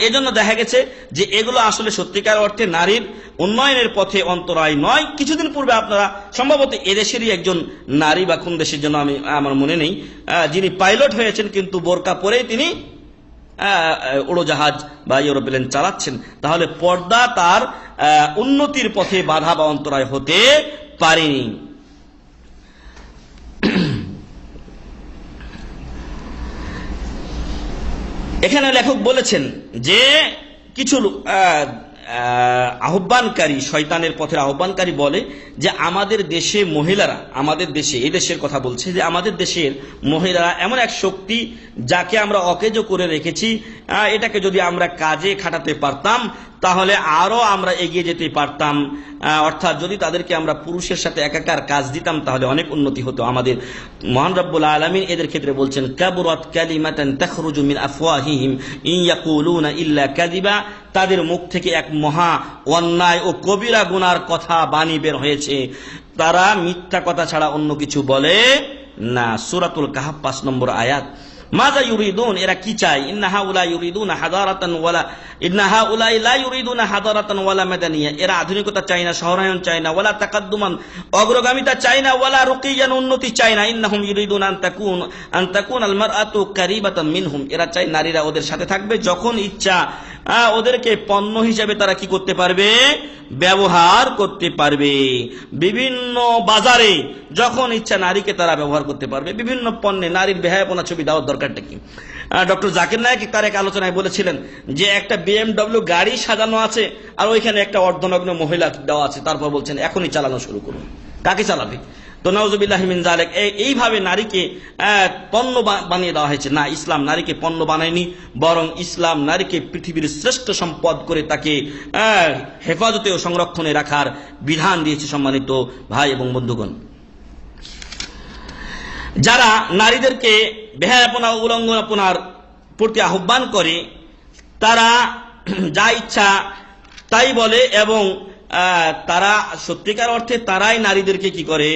এজন্য দেখা গেছে যে এগুলো আসলে সত্যিকার অর্থে নারীর উন্নয়নের পথে অন্তরায় নয়। কিছুদিন পূর্বে আপনারা সম্ভবত এদেশেরই একজন নারী, বা কোন দেশের জন্য আমার মনে নেই, যিনি পাইলট হয়েছেন কিন্তু বোরকা পরেই তিনি উড়োজাহাজ বা এরোপ্লেন চালাচ্ছেন। তাহলে পর্দা তার উন্নতির পথে বাধা বা অন্তরায় হতে পারেনি। এখানে লেখক বলেছেন যে কিছু আহ্বানকারী, শয়তানের পথের আহ্বানকারী বলে যে আমাদের দেশে মহিলারা, আমাদের দেশে, এই দেশের কথা বলছে, যে আমাদের দেশের মহিলারা এমন এক শক্তি যাকে আমরা অকেজো করে রেখেছি, এটাকে যদি আমরা কাজে খাটাতে পারতাম তাহলে আরো আমরা এগিয়ে যেতে পারতাম। অর্থাৎ যদি তাদেরকে আমরা পুরুষের সাথে একাকার কাজ দিতাম তাহলে অনেক উন্নতি হতো আমাদের। মহান রব্বুল আলামিন এদের ক্ষেত্রে বলছেন, কাবুরাত কালিমাতান তাখরুজু মিন আফওয়াহিহিম ইন ইয়াকুলুনা ইল্লা কাযিবা, তাদের মুখ থেকে এক মহা অন্যায় ও কবিরা গুনার কথা বাণী বের হয়েছে, তারা মিথ্যা কথা ছাড়া অন্য কিছু বলে না। সূরাতুল কাহফ 5 নম্বর আয়াত। মাযা ইউরিদুন, এরা কি চায়? ইন্নাহা উলা ইউরিদুনা হাদারাতান ওয়ালা ইন্নাহা উলাই লা ইউরিদুনা হাদারাতান ওয়ালা মাদানিয়া, এরা আধুনিকতা চায় না, শহরায়ন চায় না, ওয়ালা তাকাদ্দুমান, অগ্রগামিতা চায় না, ওয়ালা রুকিয়ান, উন্নতি চায় না। ইন্নাহুম ইউরিদুনা আন তাকুন আল মারআতু কারিবাতান মিনহুম, এরা চায় নারীরা ওদের সাথে থাকবে, যখন ইচ্ছা ওদেরকে পণ্য হিসেবে তারা কি করতে পারবে, ব্যবহার করতে পারবে। বিভিন্ন বাজারে যখন ইচ্ছা নারীকে তারা ব্যবহার করতে পারবে। বিভিন্ন পণ্যে নারীর বেহায়াপনা ছবি দেওয়ার দরকারটা কি? ডক্টর জাকির নায়েক তার এক আলোচনায় বলেছিলেন যে একটা BMW গাড়ি সাজানো আছে আর ওইখানে একটা অর্ধনগ্ন মহিলা দেওয়া আছে, তারপর বলছেন এখনই চালানো শুরু করুন। কাকে চালাবে? তো নাউজুবিল্লাহি মিন যালিক, এইভাবে নারীকে পণ্য বানিয়ে দেওয়া হয়েছে। না, ইসলাম নারীকে পণ্য বানায়নি, বরং ইসলাম নারীকে পৃথিবীর শ্রেষ্ঠ সম্পদ করে তাকে হেফাজতে ও সংরক্ষণে রাখার বিধান দিয়েছে। সম্মানিত ভাই এবং বন্ধুগণ, যারা নারীদেরকে বেহায়াপনা উলঙ্গনাপনার প্রতি আহ্বান করে, তারা যা ইচ্ছা তাই বলে এবং তারা সত্যিকার অর্থে তারাই নারীদেরকে কি করে,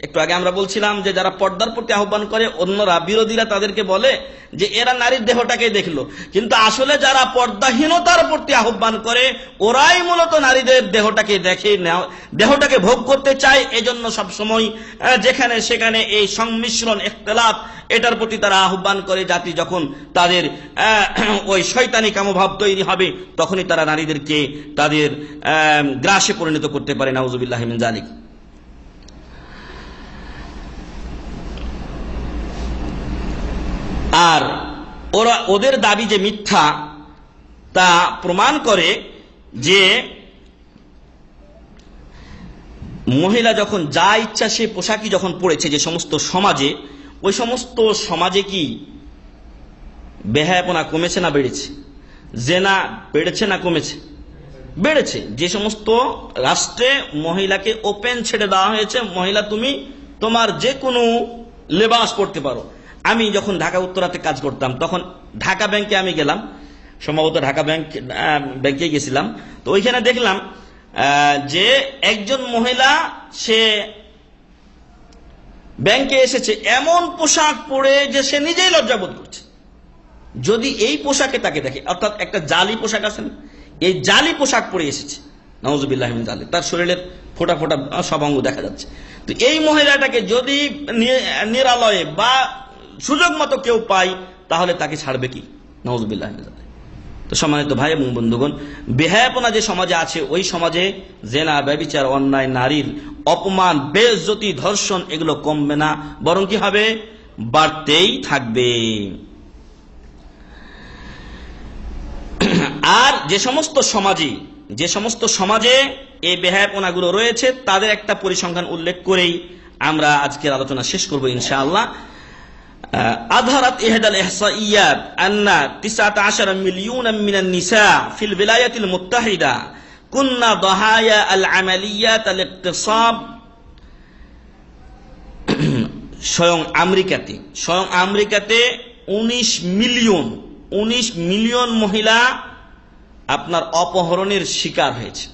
একটু আগে আমরা বলছিলাম যে যারা পর্দার প্রতি আহ্বান করে, অন্যরা বিরোধীরা তাদেরকে বলে যে এরা নারীর দেহটাকে দেখলো, কিন্তু আসলে যারা পর্দাহীনতার প্রতি আহ্বান করে ওরাই মূলত নারীদের দেহটাকে দেখে, দেহটাকে ভোগ করতে চায়। এজন্য সবসময় যেখানে সেখানে এই সংমিশ্রণ, ইখতিলাত, এটার প্রতি তারা আহ্বান করে, যাতে যখন তাদের ওই শয়তানি কামভাব তৈরি হবে তখনই তারা নারীদেরকে তাদের গ্রাসে পরিণত করতে পারে। নাউজুবিল্লাহি মিন যালিক। আর ওদের দাবি যে মিথ্যা, তা প্রমাণ করে যে মহিলা যখন যা ইচ্ছা সে পোশাকই যখন পড়েছে যে সমস্ত সমাজে, ওই সমস্ত সমাজে কি বেহায়াপনা কমেছে না বেড়েছে? জেনা বেড়েছে না কমেছে? বেড়েছে। যে সমস্ত রাষ্ট্রে মহিলাকে ওপেন ছেড়ে দেওয়া হয়েছে, মহিলা তুমি তোমার যে কোনো লেবাস পড়তে পারো। আমি যখন ঢাকা উত্তরাতে কাজ করতাম তখন ঢাকা ব্যাংকে আমি গেলাম, সম্ভবত ঢাকা ব্যাংকে গেছিলাম, তো ওইখানে দেখলাম যে একজন মহিলা সে ব্যাংকে এসেছে এমন পোশাক পরে যে সে নিজেই লজ্জাবোধ করছে যদি এই পোশাকে তাকে দেখে। অর্থাৎ একটা জালি পোশাক আছে না, এই জালি পোশাক পরে এসেছে, নাউজুবিল্লাহি মিন যালিক, তার শরীরের ফোটা ফোটা সব অঙ্গ দেখা যাচ্ছে। তো এই মহিলাটাকে যদি নিরালয়ে বা সুযোগ মতো কেউ পায় তাহলে তাকে ছাড়বে কি? নাউজুবিল্লাহি মিন যালিক। তো সম্মানিত ভাই এবং বন্ধুগণ, বেহায়াপনা যে সমাজে আছে ওই সমাজে জেনা, ব্যভিচার, অন্যায়, নারীর অপমান, বেইজ্জতি, ধর্ষণ এগুলো কমবে না, বরং কি হবে? বাড়তেই থাকবে। আর যে সমস্ত সমাজে এই বেহায়াপনাগুলো রয়েছে তাদের একটা পরিসংখ্যান উল্লেখ করেই আমরা আজকের আলোচনা শেষ করব ইনশাআল্লাহ। أظهرت إحدى الإحصائيات أن 19 مليون من النساء في الولايات المتحدة كن ضحايا العمليات الاغتصاب। স্বয়ং আমেরিকাতে 19 মিলিয়ন মহিলা আপনার অপহরণের শিকার হয়েছে।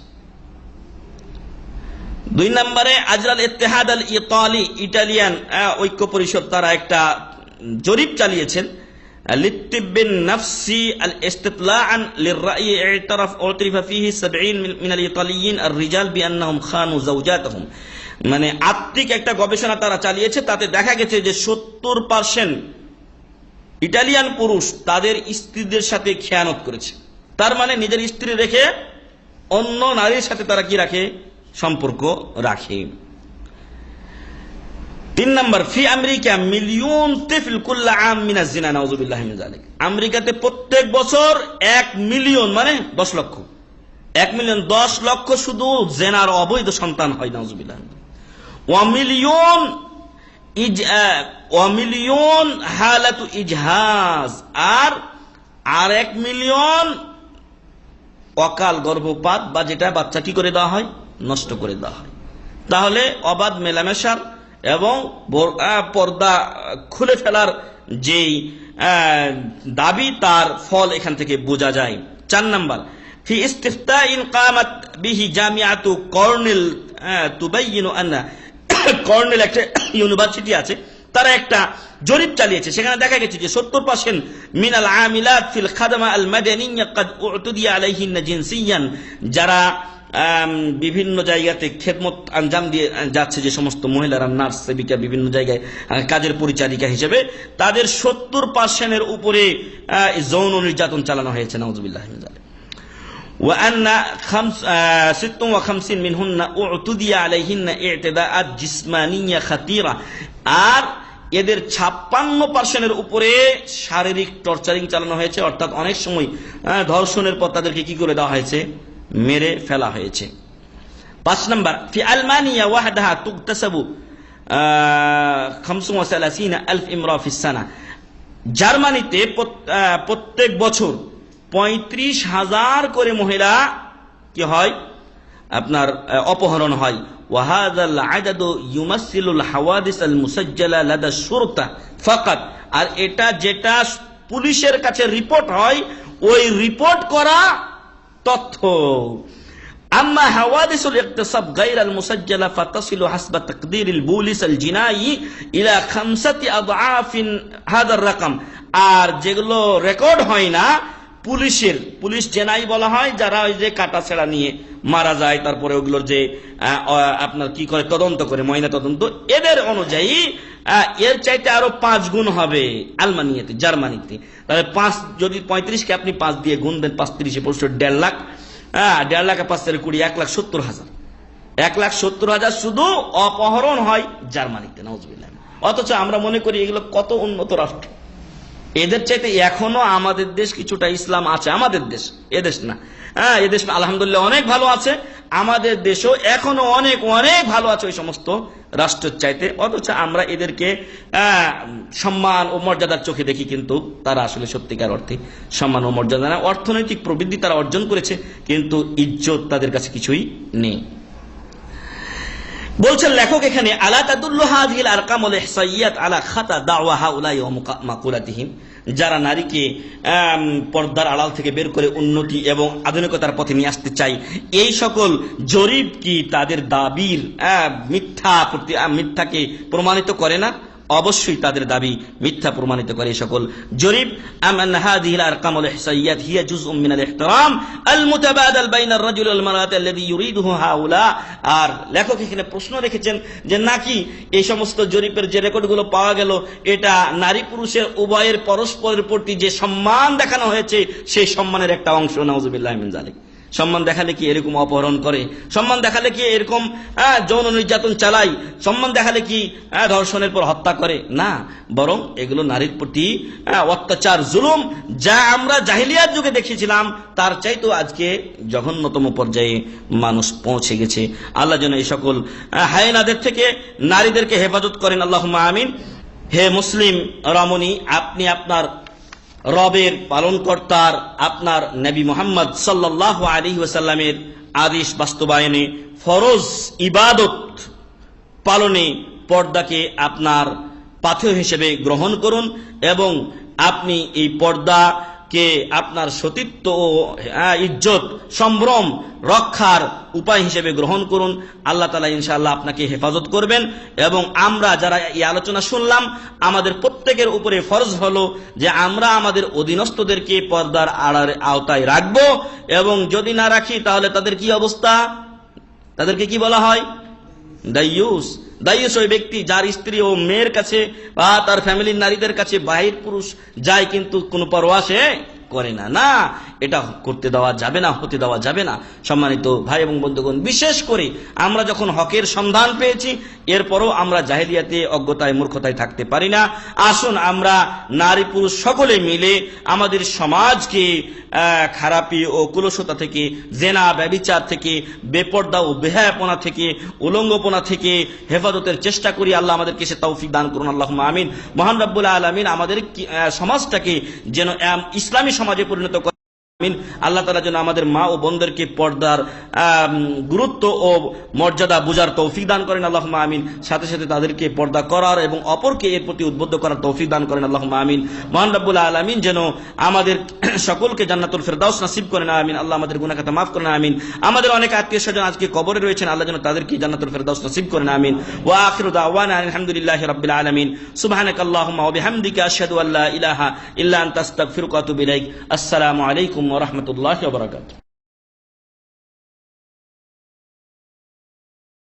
2 নম্বরে আজরাল ইত্তেহাদ আল ইতালি, ইটালিয়ান ঐক্য পরিষদ, তারা একটা জরিপ চালিয়েছেন লিত্তিবিন নাফসি আল ইস্তিতলাআন লিররাই ইতারাফা ফিহি 70 মিন আল ইতালিয়িন আর রিজাল বিআন্নাহুম খানু যাওজাতাহুম। মানে আত্মিক একটা গবেষণা তারা চালিয়েছে, তাতে দেখা গেছে যে 70% ইটালিয়ান পুরুষ তাদের স্ত্রীদের সাথে খেয়ানত করেছে। তার মানে নিজের স্ত্রী রেখে অন্য নারীর সাথে তারা কি রাখে? সম্পর্ক রাখে। 3 নম্বর, ফি আমেরিকা মিলিয়ন তিফল কুল্লা আম মিনাজ জিনা। নাউজুবিল্লাহি মিন যালিক। আমেরিকাতে প্রত্যেক বছর 1 মিলিয়ন, মানে 10 লক্ষ, 1 মিলিয়ন 10 লক্ষ শুধু জেনার অবৈধ সন্তান হয়। নাউজুবিল্লাহি। ওয়া মিলিয়ন হালাতু ইজহাজ, আর 1 মিলিয়ন অকাল গর্ভপাত বা যেটা বাচ্চা কি করে দেওয়া হয়? নষ্ট করে দেওয়া হয়। তাহলে অবাধ মেলামেশার এবং পর্দা খুলে ফেলার যেই দাবি, তার ফল এখান থেকে বোঝা যায়। 4 নম্বর, ফি ইস্তিফতাইন কামাত বিহি জামিআতু কর্নেল তুবাইয়িনু আন্না। কর্নেল একটা ইউনিভার্সিটি আছে, তারা একটা জরিপ চালিয়েছে, সেখানে দেখা গেছে যে 70% মিনাল আমিলাত ফিল খাদমা আল মাদানিয়্যা ক্বাদ উ'তুদিয়া আলাইহিন্না জিনসিয়ান, যারা বিভিন্ন জায়গাতে খেদমত আঞ্জাম দিয়ে যাচ্ছে, যে সমস্ত মহিলারা নার্স, সেবিকা, বিভিন্ন জায়গায় কাজের পরিচারিকা হিসেবে, তাদের 70%-এর উপরে যৌন নির্যাতন চালানো হয়েছে। নাউজুবিল্লাহি মিন যালিক। وأن 56 منهن اعتدي عليهن اعتداءات جسمانية خطيرة আর এদের 56% উপরে শারীরিক টর্চারিং চালানো হয়েছে, অর্থাৎ অনেক সময় ধর্ষণের পর তাদেরকে কি করে দেওয়া হয়েছে, মেরে ফেলা হয়েছে। 5 নম্বর, في ألمانيا وحدها تغتصب 35,000 امرأة في السنة। জার্মানিতে প্রত্যেক বছর 35,000 করে মহিলা কি হয়, আপনার অপহরণ হয়। وهذا العدد يمثل الحوادث المسجلة لدى الشرطة فقط। আর এটা যেটা পুলিশের কাছে রিপোর্ট হয়, ওই রিপোর্ট করা তথ্য। أما حوادث الاغتصاب غير المسجلة فتصل حسب تقدير البوليس الجنائي إلى 5 أضعاف هذا الرقم। আর যেগুলো রেকর্ড হয় না, পুলিশ জেনাই বলা হয়, যারা ওই যে কাটা ছেঁড়া নিয়ে মারা যায়, তারপরে ওগুলোর যে আপনার কি করে তদন্ত করে, ময়না তদন্ত, এদের অনুযায়ী এর চাইতে আরো 5 গুণ হবে আলমানিয়াতে, জার্মানিতে। তাহলে 5 যদি 35কে আপনি 5 দিয়ে গুণ দেন, 5 30 1.5 লাখ, 1.5 লাখ 5 × 20 1,70,000। 1,70,000 শুধু অপহরণ হয় জার্মানিতে, নাউজুবিল্লাহ। অথচ আমরা মনে করি এগুলো কত উন্নত রাষ্ট্র, এদের চাইতে এখনো আমাদের দেশ কিছুটা ইসলাম আছে, আমাদের দেশ, এদেশ না। এদেশ আলহামদুলিল্লাহ অনেক ভালো আছে, আমাদের দেশও এখনো অনেক অনেক ভালো আছে ওই সমস্ত রাষ্ট্রের চাইতে। অথচ আমরা এদেরকে সম্মান ও মর্যাদার চোখে দেখি, কিন্তু তারা আসলে সত্যিকার অর্থে সম্মান ও মর্যাদা না। অর্থনৈতিক প্রবৃদ্ধি তারা অর্জন করেছে, কিন্তু ইজ্জত তাদের কাছে কিছুই নেই। বলছেন লেখক এখানে, আলা তাদুল্লু হাযিহিল আরকাম ওয়াল ইহসাইয়াত আলা খাতা দাওয়া হাউলাই ওয়া মাকুলাতিহিম। যারা নারীকে পর্দার আড়াল থেকে বের করে উন্নতি এবং আধুনিকতার পথে নিয়ে আসতে চাই, এই সকল জরিপ কি তাদের দাবির মিথ্যাকে প্রমাণিত করে না? অবশ্যই তাদের দাবি মিথ্যা প্রমাণিত করে এই সকল জরিপ। আমান হাযিহিল আরকাম ওয়াল ইহসাইয়াত হিয়া জুজউম মিনাল ইহতিরাম আল মুতাবাদাল বাইনার রাজুল ওয়াল মারআত আল্লাযী ইউরিদুহু হাউলা। আর লেখক এখানে প্রশ্ন রেখেছেন যে নাকি এই সমস্ত জরিপের যে রেকর্ডগুলো পাওয়া গেল, এটা নারী পুরুষের উভয়ের পরস্পরের প্রতি যে সম্মান দেখানো হয়েছে, সেই সম্মানের একটা অংশ। নাউযুবিল্লাহি মিন যালিক। সম্মান দেখালে কি এরকম অপহরণ করে? সম্মান দেখালে কি এরকম যৌন নির্যাতন চালায়? সম্মান দেখালে কি ধর্ষণের পর হত্যা করে? না, বরং এগুলো নারীর প্রতি অত্যাচার, জুলুম, যা আমরা জাহিলিয়াত যুগে দেখেছিলাম তার চাইতেও আজকে জঘন্যতম পর্যায়ে মানুষ পৌঁছে গেছে। আল্লাহ যেন এই সকল হায়নাদের থেকে নারীদেরকে হেফাজত করেন, আল্লাহুম্মা আমিন। হে মুসলিম রমণী, আপনি আপনার রবের পালনকর্তার, আপনার নবী মুহাম্মদ সাল্লাল্লাহু আলাইহি ওয়াসাল্লামের আদেশ বাস্তবায়নে, ফরজ ইবাদত পালনে পর্দাকে আপনার পাথেয় হিসেবে গ্রহণ করুন এবং আপনি এই পর্দাকে আপনার সতীত্ব ও ইজ্জত সম্ভ্রম রক্ষার উপায় হিসেবে গ্রহণ করুন। আল্লাহ তাআলা ইনশাআল্লাহ আপনাকে হেফাজত করবেন। এবং আমরা যারা এই আলোচনা শুনলাম, আমাদের প্রত্যেকের উপরে ফরজ হলো যে আমরা আমাদের অধীনস্থদেরকে পর্দার আওতায় রাখবো, এবং যদি না রাখি তাহলে তাদের কি অবস্থা? তাদেরকে কি বলা হয়? দাইয়ুস। দাইয়ুস ওই ব্যক্তি যার স্ত্রী ও মেয়ের কাছে বা তার ফ্যামিলির নারীদের কাছে বাহির পুরুষ যায়, কিন্তু কোনো পরোয়া সে করে না। না, এটা করতে দেওয়া যাবে না, হতে দেওয়া যাবে না। সম্মানিত ভাই এবং বন্ধুগণ, বিশেষ করে আমরা যখন হকের সন্ধান পেয়েছি, এরপরও আমরা জাহেলিয়াতে, অজ্ঞতায়, মূর্খতায় থাকতে পারি না। আসুন আমরা নারী পুরুষ সকলে মিলে আমাদের সমাজকে খারাপি ও কুলসতা থেকে, জেনা ব্যভিচার থেকে, বেপর্দা ও বেহায়াপনা থেকে, উলঙ্গপনা থেকে হেফাজতের চেষ্টা করি। আল্লাহ আমাদেরকে সে তৌফিক দান করুন, আল্লাহুম্মা আমিন। মহান রব্বুল আলামিন আমাদের সমাজটাকে যেন ইসলামী সমাজে পরিণত করেন। আল্লাহ তাআলা যেন আমাদের মা ও বোনদেরকে পর্দার গুরুত্ব ও মর্যাদা বুঝার তৌফিক দান করেন, আল্লাহুম্মা আমিন। সাথে সাথে তাদেরকে পর্দা করার এবং অপরকে এর প্রতি উদ্বুদ্ধ করার তৌফিক দান করেন, আল্লাহুম্মা আমিন। মহান রব্বুল আলামিন যেন আমাদের সকলকে জান্নাতুল ফেরদাউস নসিব করেন, আমিন। আল্লাহ আমাদের গুনাহ খাতা মাফ করেন, আমিন। আমাদের অনেক আত্মীয় স্বজন আজকে কবরে রয়েছেন, আল্লাহ যেন তাদেরকে জান্নাতুল ফেরদাউস নসিব করেন, আমিন। ওয়া আখিরু দাওয়ানা আলহামদুলিল্লাহি রাব্বিল আলামিন। সুবহানাকাল্লাহুম্মা ওয়া বিহামদিকা আশহাদু আল্লা ইলাহা ইল্লা আনতা আস্তাগফিরুকা ওয়া আতুবু ইলাইক। আসসালামু আলাইকুম ওয়া রাহমাতুল্লাহি ওয়া বারাকাতুহু।